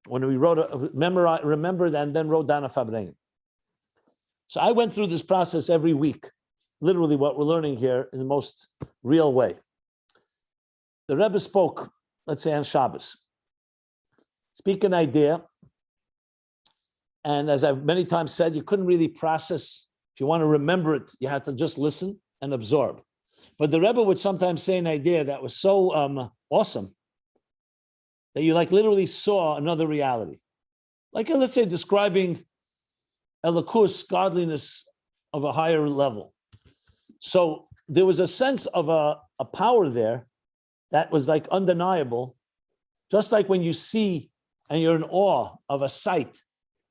when we remembered and then wrote down a Farbrengen. So I went through this process every week, literally what we're learning here in the most real way. The Rebbe spoke, let's say on Shabbos, speak an idea. And as I've many times said, you couldn't really process. If you want to remember it, you had to just listen and absorb. But the Rebbe would sometimes say an idea that was so awesome that you like literally saw another reality. Like let's say describing elikus, godliness of a higher level. So there was a sense of a power there that was like undeniable. Just like when you see and you're in awe of a sight,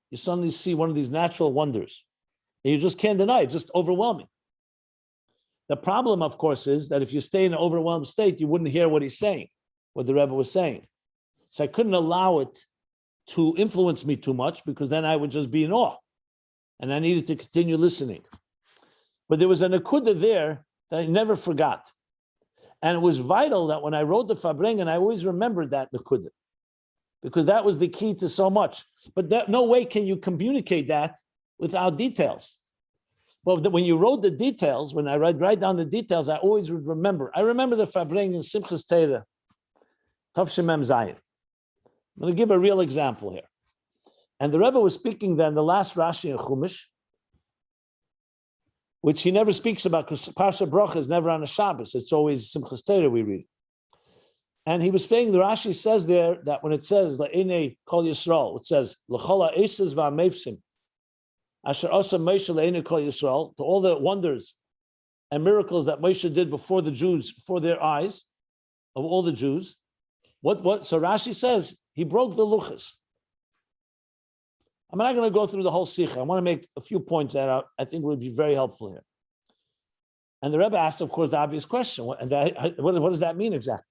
you suddenly see one of these natural wonders. And you just can't deny it, just overwhelming. The problem, of course, is that if you stay in an overwhelmed state, you wouldn't hear what he's saying, what the Rebbe was saying. So I couldn't allow it to influence me too much because then I would just be in awe. And I needed to continue listening. But there was an akuda there that I never forgot. And it was vital that when I wrote the Farbrengen, I always remembered that akuda, because that was the key to so much. But no way can you communicate that without details. Well, when you wrote the details, when I write down the details, I always would remember. I remember the Farbrengen in Simchas Torah, Tov Mem Zayin. I'm going to give a real example here. And the Rebbe was speaking then, the last Rashi in Chumash, which he never speaks about because Parsha Bracha is never on a Shabbos. It's always Simchas Torah we read. And he was saying, the Rashi says there that when it says, La'inei Kol Yisrael, it says, L'chola Eses Va'amevsim, Asher Asa Moshe La'inei Kol Yisrael, to all the wonders and miracles that Moshe did before the Jews, before their eyes, of all the Jews. So Rashi says, he broke the luchas. I'm not going to go through the whole sikha. I want to make a few points that I think would be very helpful here. And the Rebbe asked, of course, the obvious question. What does that mean exactly?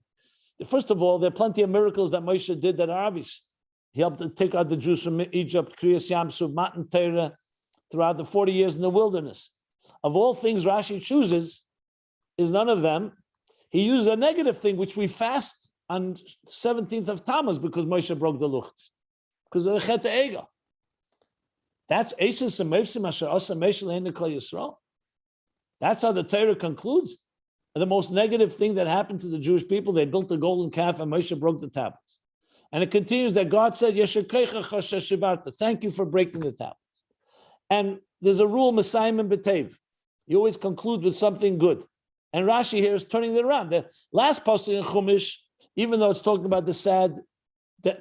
First of all, there are plenty of miracles that Moshe did that are obvious. He helped to take out the Jews from Egypt, Kriyas Yamsuf, Matan Torah, throughout the 40 years in the wilderness. Of all things Rashi chooses, is none of them. He used a negative thing, which we fast on 17th of Tammuz because Moshe broke the luchas, because of the Chet Egel. That's Eses Mevsim Asher Asa Moshe La'inei Kol Yisrael. That's how the Torah concludes. The most negative thing that happened to the Jewish people, they built a golden calf and Moshe broke the tablets. And it continues that God said, thank you for breaking the tablets. And there's a rule, Messiah and B'tev. You always conclude with something good. And Rashi here is turning it around. The last pasuk in Chumash, even though it's talking about the sad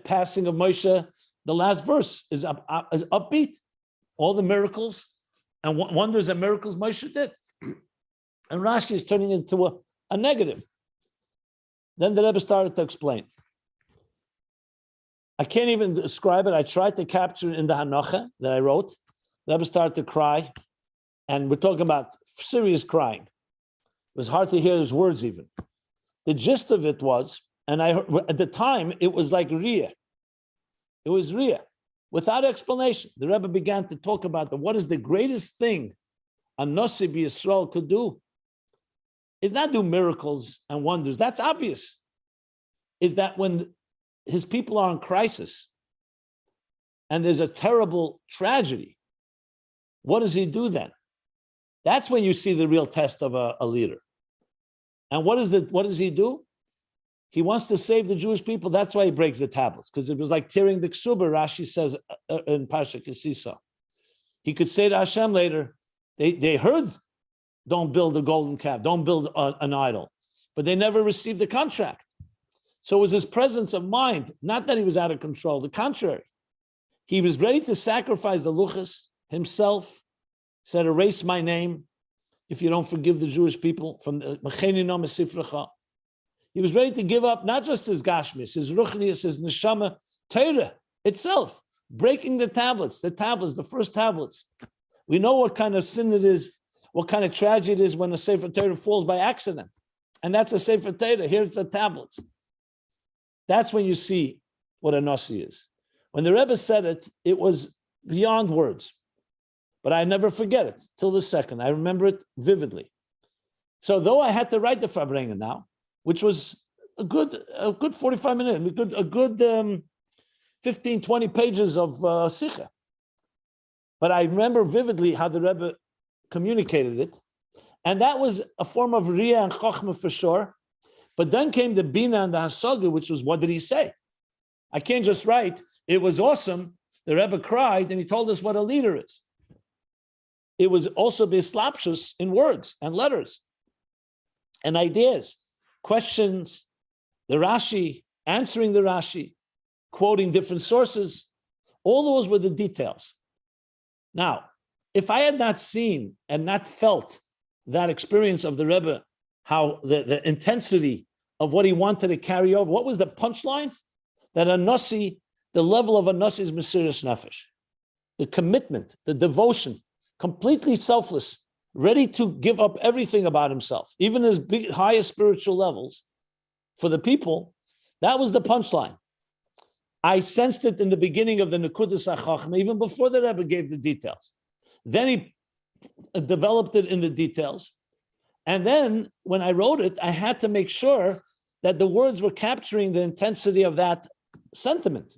passing of Moshe, the last verse is upbeat. All the miracles and wonders and miracles Moshe did. And Rashi is turning into a negative. Then the Rebbe started to explain. I can't even describe it. I tried to capture it in the Hanocha that I wrote. The Rebbe started to cry. And we're talking about serious crying. It was hard to hear his words even. The gist of it was, and I heard, at the time, it was like Riyah. It was Riyah. Without explanation, the Rebbe began to talk about what is the greatest thing a Nasi B'Yisrael could do. It's not do miracles and wonders. That's obvious. Is that when his people are in crisis and there's a terrible tragedy, what does he do then? That's when you see the real test of a leader. And what does he do? He wants to save the Jewish people. That's why he breaks the tablets, because it was like tearing the ksuba, Rashi says in Pasha Kisisa. He could say to Hashem later, they heard, don't build a golden calf, don't build an idol, but they never received the contract. So it was his presence of mind, not that he was out of control, the contrary. He was ready to sacrifice the luchas himself, said, erase my name if you don't forgive the Jewish people from the Mecheni Nom Sifrecha. He was ready to give up not just his gashmis, his ruchnius, his neshama, Torah itself, breaking the tablets, the first tablets. We know what kind of sin it is, what kind of tragedy it is when a Sefer Torah falls by accident. And that's a Sefer Torah. Here's the tablets. That's when you see what a Nasi is. When the Rebbe said it, it was beyond words. But I never forget it till the second. I remember it vividly. So though I had to write the Farbrengen now, which was a good 45 minutes, a good 15, 20 pages of Sikha. But I remember vividly how the Rebbe communicated it. And that was a form of Riyah and Chochma for sure. But then came the Binah and the Hasaga, which was, what did he say? I can't just write, it was awesome. The Rebbe cried and he told us what a leader is. It was also Bislapshus in words and letters and ideas, questions, the Rashi, answering the Rashi, quoting different sources. All those were the details. Now, if I had not seen and not felt that experience of the Rebbe, how the intensity of what he wanted to carry over, what was the punchline? That a Nasi, the level of a Nasi is Mesiras Nefesh. The commitment, the devotion, completely selfless, ready to give up everything about himself, even his highest spiritual levels, for the people. That was the punchline. I sensed it in the beginning of the Nekudas HaChochma, even before the Rebbe gave the details. Then he developed it in the details. And then when I wrote it, I had to make sure that the words were capturing the intensity of that sentiment.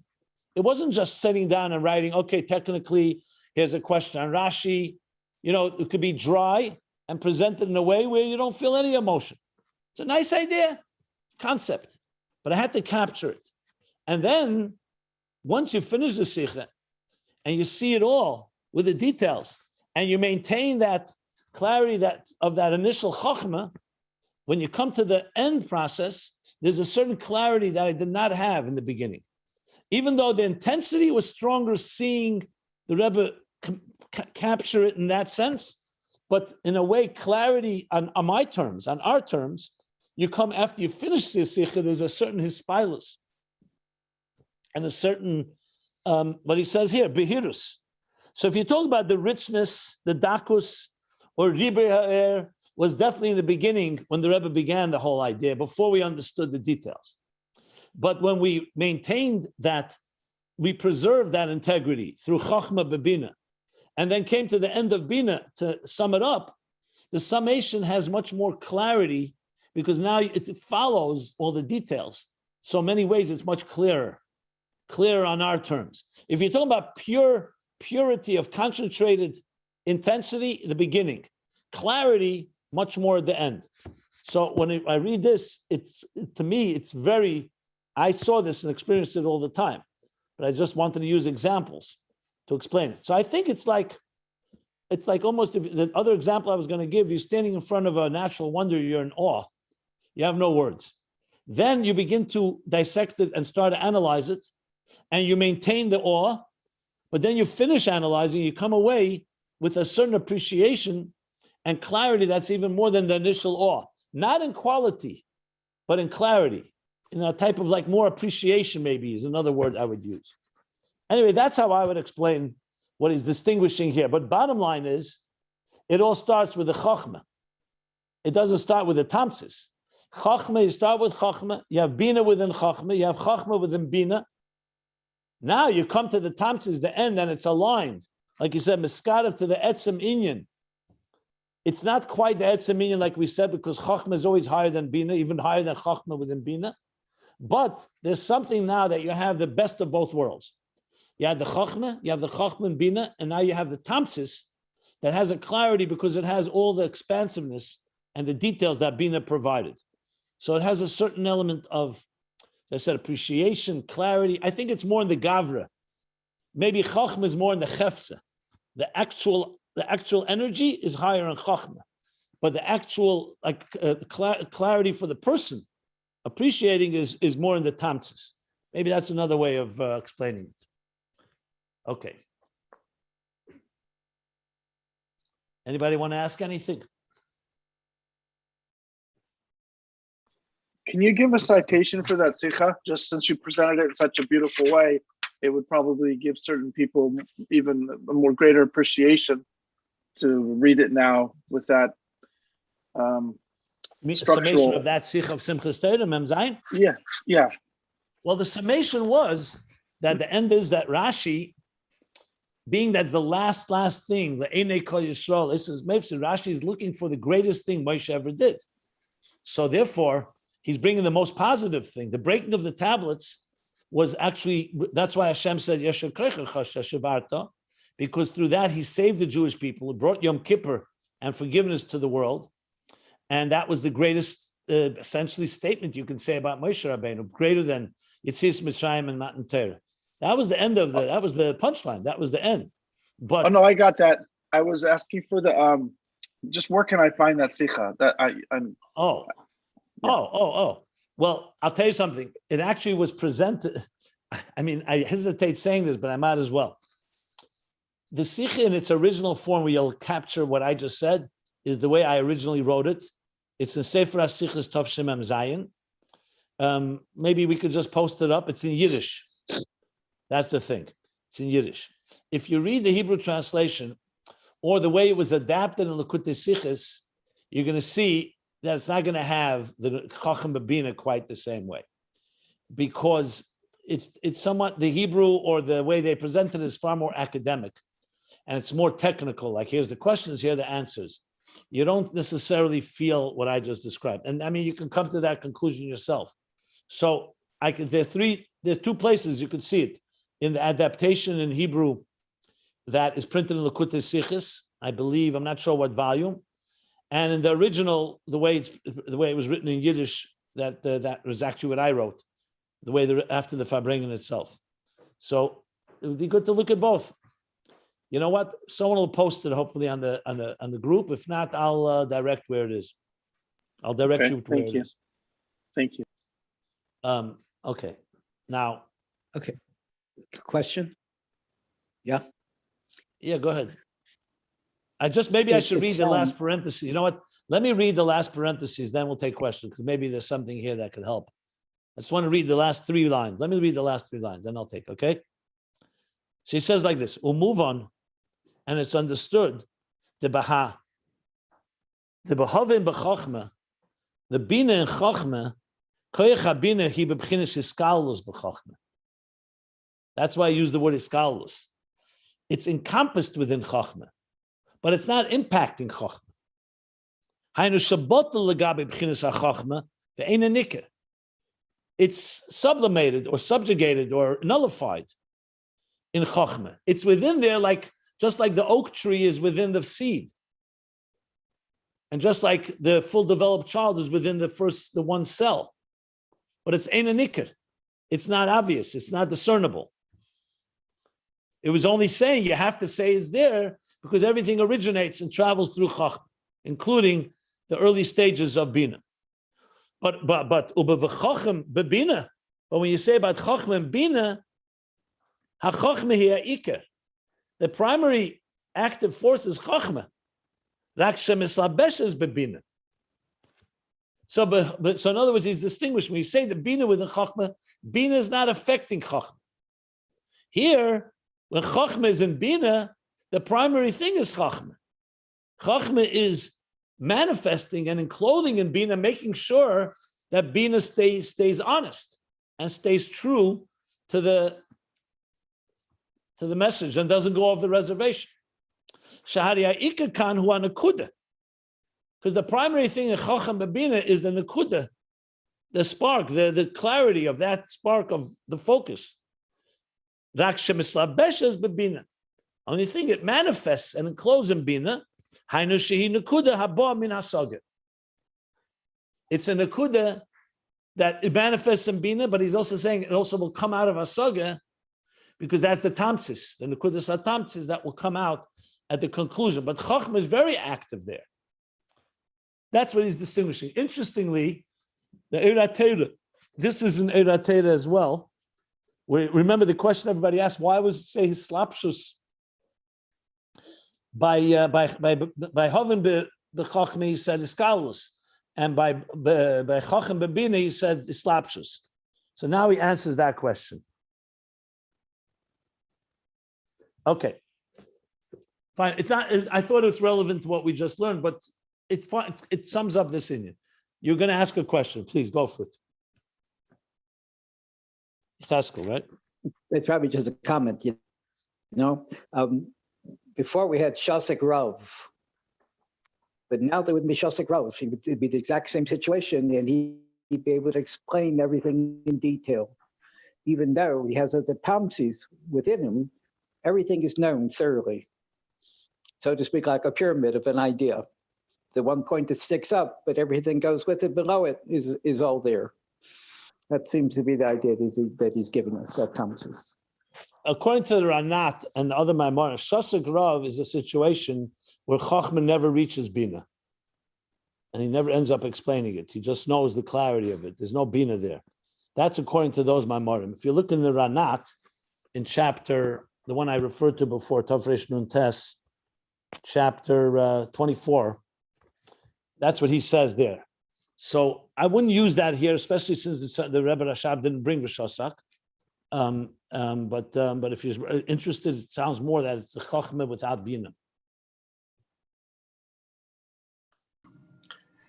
It wasn't just sitting down and writing, okay, technically, here's a question on Rashi. You know, it could be dry and presented in a way where you don't feel any emotion. It's a nice idea, concept, but I had to capture it. And then once you finish the Sikha and you see it all with the details and you maintain that clarity of that initial Chochma, when you come to the end process, there's a certain clarity that I did not have in the beginning. Even though the intensity was stronger seeing the Rebbe capture it in that sense, but in a way, clarity on my terms, on our terms, you come after you finish the Sikha, there's a certain hispilus and a certain, what he says here, behirus. So if you talk about the richness, the dakus, or ribei ha'er, was definitely in the beginning when the Rebbe began the whole idea, before we understood the details. But when we maintained that, we preserved that integrity through Chochma bebina, and then came to the end of Binah to sum it up, the summation has much more clarity because now it follows all the details. So in many ways, it's much clearer on our terms. If you're talking about purity of concentrated intensity, the beginning, clarity, much more at the end. So when I read this, to me, it's very, I saw this and experienced it all the time, but I just wanted to use examples to explain it. So I think it's like almost, if the other example I was going to give, you're standing in front of a natural wonder, you're in awe. You have no words. Then you begin to dissect it and start to analyze it, and you maintain the awe, but then you finish analyzing, you come away with a certain appreciation and clarity that's even more than the initial awe. Not in quality, but in clarity. In a type of like more appreciation, maybe is another word I would use. Anyway, that's how I would explain what he's distinguishing here. But bottom line is, it all starts with the Chochma. It doesn't start with the Tamsis. Chochma, you start with Chochma, you have Binah within Chochma, you have Chochma within Binah. Now you come to the Tamsis, the end, and it's aligned. Like you said, Miskarev to the Etzem Inyan. It's not quite the Etzem Inyan like we said, because Chochma is always higher than Binah, even higher than Chochma within Binah. But there's something now that you have the best of both worlds. You have the Chochma, you have the Chochma and Binah, and now you have the Tamsis that has a clarity because it has all the expansiveness and the details that Binah provided. So it has a certain element of, as I said, appreciation, clarity. I think it's more in the Gavra. Maybe Chochma is more in the Chefza. The actual energy is higher in Chochma, but the actual clarity for the person appreciating is more in the Tamsis. Maybe that's another way of explaining it. Okay. Anybody want to ask anything? Can you give a citation for that Sikha? Just since you presented it in such a beautiful way, it would probably give certain people even a more greater appreciation to read it now with that summation of that Sikh of Simchas Torah, Mem Zayin? Yeah. Well, the summation was that the end is that Rashi, being that's the last thing, the Einei Kol Yisrael, this is Rashi is looking for the greatest thing Moshe ever did. So therefore, he's bringing the most positive thing. The breaking of the tablets was actually, that's why Hashem said, because through that he saved the Jewish people, brought Yom Kippur and forgiveness to the world. And that was the greatest, essentially, statement you can say about Moshe Rabbeinu, greater than Yitzis Mitzrayim and Matan Torah. That was the end of that was the punchline. That was the end. But oh no, I got that. I was asking for the just where can I find that sikha? That I'm Well, I'll tell you something. It actually was presented. I mean, I hesitate saying this, but I might as well. The sikha in its original form, where you'll capture what I just said, is the way I originally wrote it. It's in Sefer HaSichos Tov Shemem Zayin. Maybe we could just post it up. It's in Yiddish. That's the thing. It's in Yiddish. If you read the Hebrew translation, or the way it was adapted in Likutei Sichos, you're going to see that it's not going to have the Chochma Binah quite the same way, because it's somewhat the Hebrew, or the way they present it, is far more academic, and it's more technical. Like, here's the questions, here are the answers. You don't necessarily feel what I just described, and I mean, you can come to that conclusion yourself. So there's two places you could see it. In the adaptation in Hebrew that is printed in Likutei Sichos, I believe, I'm not sure what volume, and in the original, the way it was written in Yiddish, that was actually what I wrote, the way after the Farbrengen itself. So it would be good to look at both. You know what? Someone will post it hopefully on the group. If not, I'll direct where it is. I'll direct you to where it is. Thank you. Okay. Now. Okay. Question? Yeah. Yeah, go ahead. I should read the last parenthesis. You know what? Let me read the last parentheses, then we'll take questions, because maybe there's something here that could help. I just want to read the last 3 lines. Let me read the last 3 lines, then I'll take, okay? So he says like this, we'll move on, and it's understood, the Baha, the Behovin b'Chochma, the Binah in Chochma, Koyach HaBinah hi b'bchinas iskalus b'Chochma. That's why I use the word iskalus. It's encompassed within Chochma, but it's not impacting Chochma. It's sublimated or subjugated or nullified in Chochma. It's within there, just like the oak tree is within the seed. And just like the full developed child is within the one cell. But it's ein nikar. It's not obvious. It's not discernible. It was only saying you have to say it's there because everything originates and travels through Chochma, including the early stages of Binah. But when you say about Chochma and Binah, ha-Chochma hi ha'ikar. The primary active force is Chochma. Rak shemislabeshes bebinah. So in other words, he's distinguished. When you say the Binah within Chochma, Binah is not affecting Chochma. Here, when Chochma is in Binah, the primary thing is Chochma. Chochma is manifesting and enclothing in Binah, making sure that Binah stays honest and stays true to the message and doesn't go off the reservation. Shahariya ikar kan hu nakuda, because the primary thing in Chochma Binah is the nakuda, the spark, the clarity of that spark of the focus. Rak shemislabeshes bebinah. Only thing it manifests and encloses in Binah, hainu shehi nakuda haba min hasaga. It's a nakuda that it manifests in Binah, but he's also saying it also will come out of hasaga, because that's the tamsis, the nakudas hatamsis that will come out at the conclusion. But Chochma is very active there. That's what he's distinguishing. Interestingly, the Eirat Torah, this is an Eirat Torah as well. Remember the question everybody asked, why was it say his slapshus? By Hoven b'Chochma he said iskalus, and by Chochma b'Binah he said slapshus. So now he answers that question. Okay, fine. It's not. I thought it's relevant to what we just learned, but it sums up this Inyan. You're going to ask a question. Please go for it. Chaskel, right? It's probably just a comment, you know. Before we had Shasik Rav, but now there wouldn't be Shasik Rav. It'd be the exact same situation, and he'd be able to explain everything in detail. Even though he has the Tamsis within him, everything is known thoroughly. So to speak, like a pyramid of an idea. The one point that sticks up, but everything goes with it below it is all there. That seems to be the idea that he's given us at Tamsis. According to the Ranat and the other Maimon, Shasik Rav is a situation where Chochma never reaches Binah. And he never ends up explaining it. He just knows the clarity of it. There's no Binah there. That's according to those Maimorim. If you look in the Ranat, in chapter, the one I referred to before, Tafresh Nun Tes, chapter 24, that's what he says there. So I wouldn't use that here, especially since the Rebbe Rashab didn't bring Rishosak. But if you're interested, it sounds more that it's a Chochma without Binah.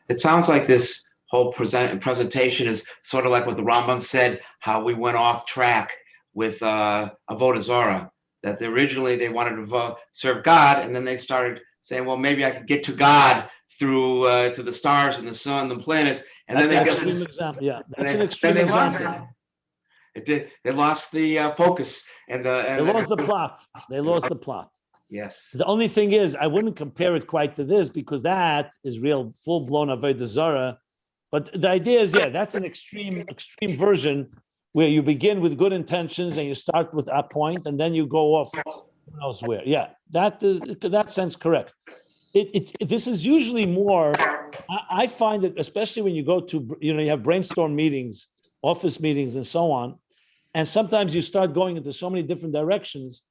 It sounds like this whole presentation is sort of like what the Rambam said, how we went off track with Avodah Zarah, that originally they wanted to serve God, and then they started saying, well, maybe I could get to God through the stars and the sun, the planets, and that's then an extreme example. Yeah, that's an extreme example. They lost the focus and they lost the plot. They lost the plot. Yes. The only thing is, I wouldn't compare it quite to this because that is real full-blown Avodah Zarah. But the idea is, yeah, that's an extreme version where you begin with good intentions and you start with a point and then you go off who knows where. Yeah, that is, in that sense, correct. This is usually more, I find that especially when you go to, you have brainstorm meetings, office meetings and so on, and sometimes you start going into so many different directions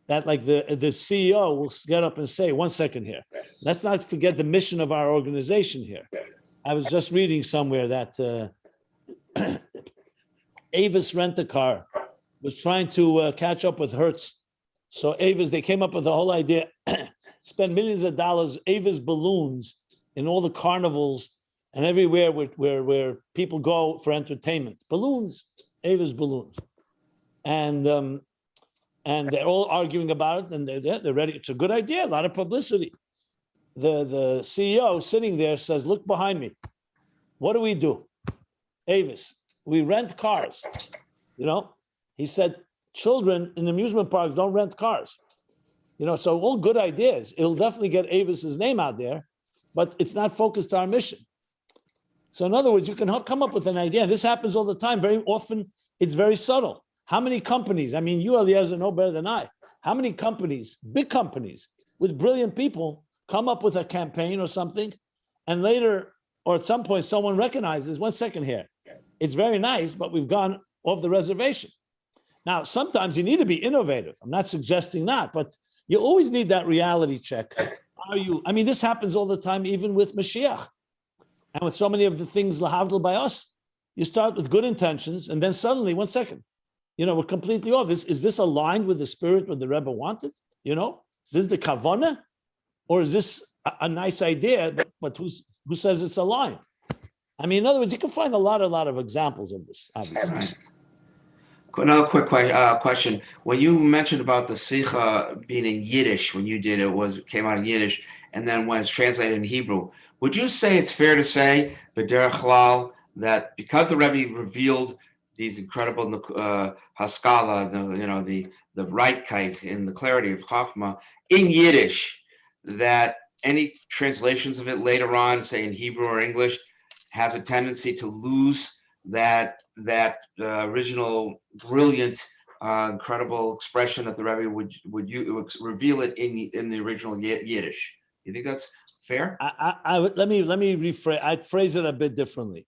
that like the CEO will get up and say, 1 second here, let's not forget the mission of our organization here. I was just reading somewhere that Avis Rent-A-Car was trying to catch up with Hertz. So Avis, they came up with the whole idea, spend millions of dollars, Avis balloons in all the carnivals and everywhere where people go for entertainment. Balloons, Avis balloons. And they're all arguing about it, and they're ready. It's a good idea, a lot of publicity. The CEO sitting there says, look behind me. What do? Avis, we rent cars. He said, children in amusement parks don't rent cars. So all good ideas. It'll definitely get Avis's name out there, but it's not focused on our mission. So in other words, you can come up with an idea. This happens all the time. Very often, it's very subtle. How many companies, you, Eliezer, know better than I, how many companies, big companies, with brilliant people, come up with a campaign or something, and later, or at some point, someone recognizes, 1 second here, it's very nice, but we've gone off the reservation. Now, sometimes you need to be innovative. I'm not suggesting that, but you always need that reality check. This happens all the time, even with Mashiach. And with so many of the things lahavdil by us, you start with good intentions, and then suddenly, 1 second, we're completely off. Is this aligned with the spirit what the Rebbe wanted? Is this the kavanah? Or is this a nice idea, but who says it's aligned? In other words, you can find a lot of examples of this, obviously. Another quick question. When you mentioned about the Sikha being in Yiddish, when you did it came out in Yiddish, and then when it's translated in Hebrew, would you say it's fair to say, b'derech klal, that because the Rebbe revealed these incredible haskala, the rightkeit in the clarity of Chochma in Yiddish, that any translations of it later on, say in Hebrew or English, has a tendency to lose that original brilliant, incredible expression that the Rebbe would reveal it in the original Yiddish. You think that's fair? Let me rephrase. I'd phrase it a bit differently.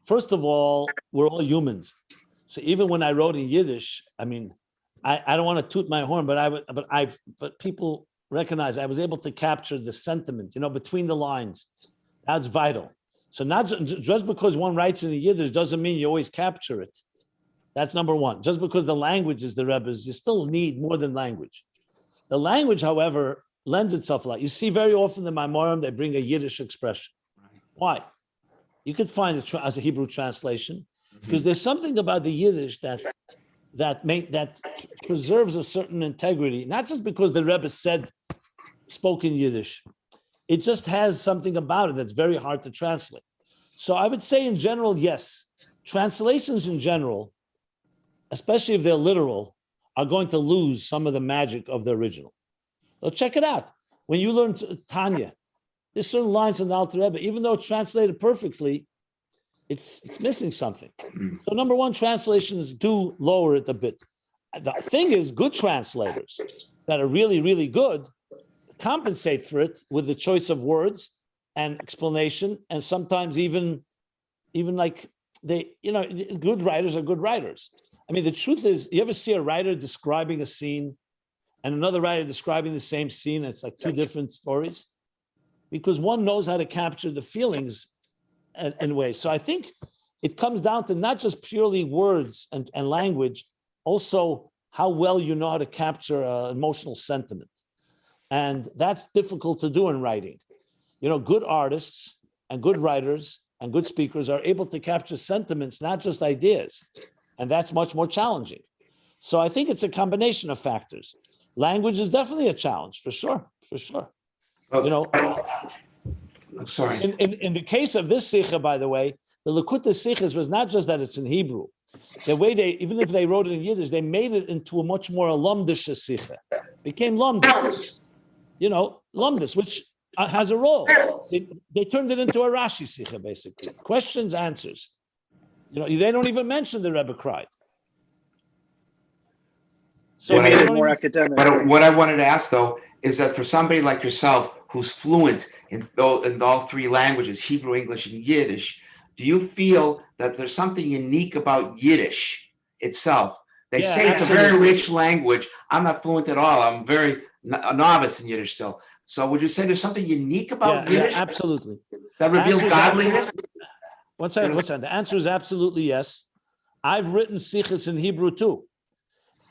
First of all, we're all humans. So even when I wrote in Yiddish, I don't want to toot my horn, but people recognize I was able to capture the sentiment, between the lines. That's vital. So not just because one writes in the Yiddish doesn't mean you always capture it. That's number one. Just because the language is the Rebbe's, you still need more than language. The language, however, lends itself a lot. You see very often in Maimorim, they bring a Yiddish expression. Why? You could find it as a Hebrew translation, because there's something about the Yiddish that preserves a certain integrity, not just because the Rebbe said spoken Yiddish. It just has something about it that's very hard to translate. So I would say in general, yes, translations in general, especially if they're literal, are going to lose some of the magic of the original. So check it out. When you learn Tanya, there's certain lines in the Alter Rebbe, even though it's translated perfectly, it's missing something. So number one, translations do lower it a bit. The thing is, good translators that are really, really good compensate for it with the choice of words and explanation, and sometimes even like good writers are good writers. I mean, the truth is, you ever see a writer describing a scene and another writer describing the same scene, and it's like two different stories? Because one knows how to capture the feelings in ways. So I think it comes down to not just purely words and language, also how well you know how to capture emotional sentiment. And that's difficult to do in writing. Good artists and good writers and good speakers are able to capture sentiments, not just ideas. And that's much more challenging. So I think it's a combination of factors. Language is definitely a challenge, for sure. I'm sorry. In the case of this Sikha, by the way, the Likkutei Sichos was not just that it's in Hebrew. The way even if they wrote it in Yiddish, they made it into a much more Lamdish Sikha. It became Lamdish. Lamdish, which has a role. They turned it into a Rashi Sikha, basically. Questions, answers. They don't even mention the Rebbe cried. So what made it more academic. But what I wanted to ask, though, is that for somebody like yourself who's fluent in all three languages, Hebrew, English, and Yiddish, do you feel that there's something unique about Yiddish itself? They say it's absolutely. a very rich language. I'm not fluent at all. I'm a novice in Yiddish still. So would you say there's something unique about Yiddish? Yeah, absolutely. That reveals godliness? One second. The answer is absolutely yes. I've written sichos in Hebrew too.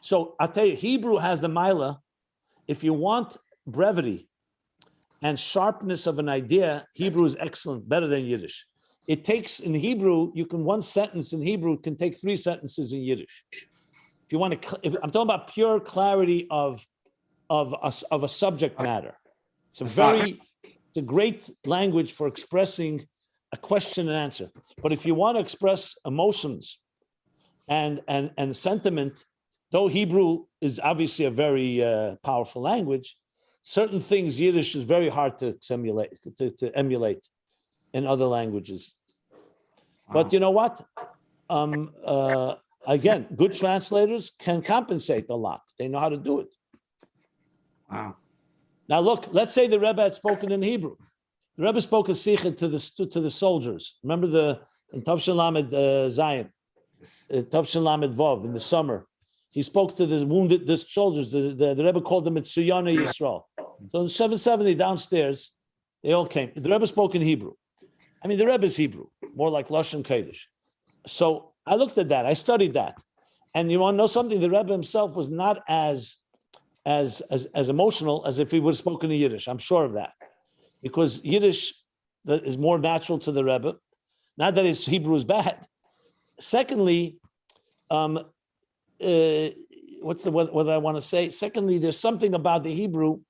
So I'll tell you, Hebrew has the milah. If you want brevity and sharpness of an idea, Hebrew is excellent, better than Yiddish. It takes, in Hebrew, one sentence in Hebrew can take 3 sentences in Yiddish. If you want to, I'm talking about pure clarity of a subject matter. It's a great language for expressing a question and answer. But if you want to express emotions and sentiment, though Hebrew is obviously a very powerful language, certain things Yiddish is very hard to emulate in other languages. Wow. But you know what? Again, good translators can compensate a lot. They know how to do it. Wow. Now look, let's say the Rebbe had spoken in Hebrew. The Rebbe spoke a sikha to the soldiers. Remember in Tavshin Lamed Zion, Tavshin Lamed Vav in the summer. He spoke to the soldiers. The Rebbe called them Tzuyana Yisrael. So in 770 downstairs, they all came. The Rebbe spoke in Hebrew. I mean, the Rebbe is Hebrew, more like Lashon Kodesh. So I looked at that. I studied that. And you want to know something? The Rebbe himself was not as emotional as if he would have spoken in Yiddish. I'm sure of that. Because Yiddish is more natural to the Rebbe. Not that his Hebrew is bad. Secondly, what I want to say? Secondly, there's something about the Hebrew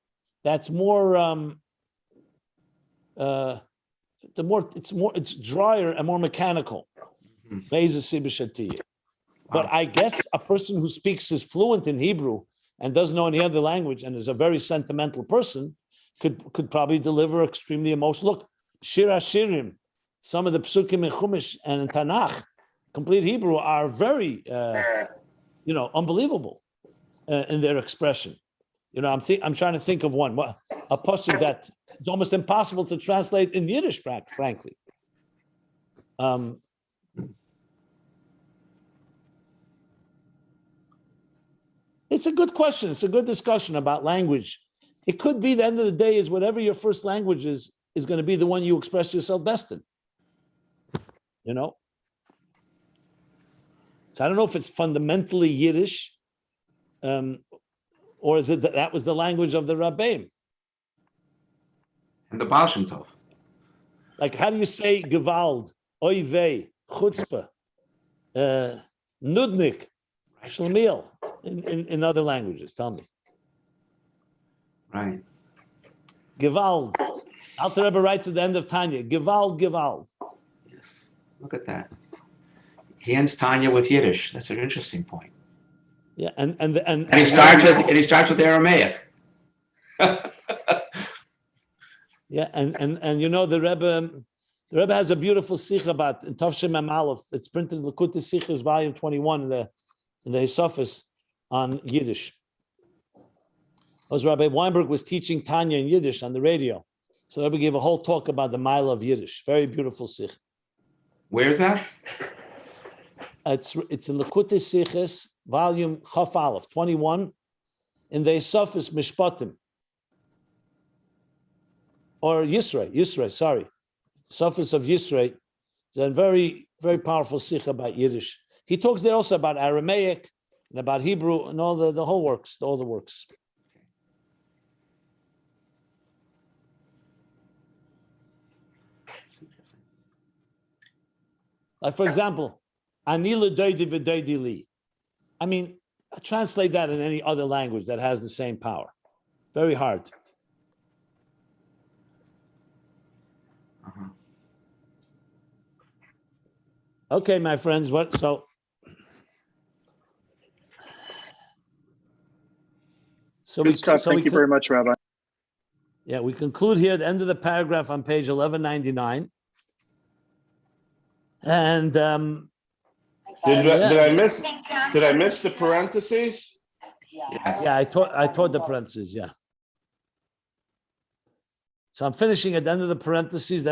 that's more it's drier and more mechanical. But I guess a person who is fluent in Hebrew and doesn't know any other language and is a very sentimental person could probably deliver extremely emotional. Look, Shir HaShirim, some of the psukim in Chumash and in Tanakh, complete Hebrew, are very unbelievable in their expression. I'm trying to think of one, a pasuk that it's almost impossible to translate in Yiddish, frankly. It's a good question. It's a good discussion about language. It could be the end of the day is whatever your first language is going to be the one you express yourself best in. So I don't know if it's fundamentally Yiddish, or is it that was the language of the Rabbi? And the Baal Shem Tov. Like, how do you say Gewalt oivei, chutzpah, nudnik, shlemiel, in other languages. Tell me. Right. Gewalt. Alter Rebbe writes at the end of Tanya, Gewalt, Gewalt. Yes. Look at that. He ends Tanya with Yiddish. That's an interesting point. Yeah, and he starts with Aramaic. Yeah, and you know the Rebbe has a beautiful sikh about in Tavshem Mem Aleph. It's printed in Likutei Sichos, volume 21 in the Synopsis on Yiddish. As Rabbi Weinberg was teaching Tanya in Yiddish on the radio, so Rebbe gave a whole talk about the mile of Yiddish. Very beautiful sikh. Where's that? It's in Likutei Sichos, volume Chaf Aleph 21 in the Synopsis Mishpatim. Or Yisrei, sorry. Synopsis of Yisrei. It's a very, very powerful sikh about Yiddish. He talks there also about Aramaic and about Hebrew and all the whole works, all the works. Like for example, Ani l'doidi v'doidi li. I mean, translate that in any other language that has the same power. Very hard. Okay, my friends, so Good stuff. Thank you very much, Rabbi. Yeah, we conclude here at the end of the paragraph on page 1199. And did I miss the parentheses? Yes. Yeah, I taught the parentheses, yeah. So I'm finishing at the end of the parentheses.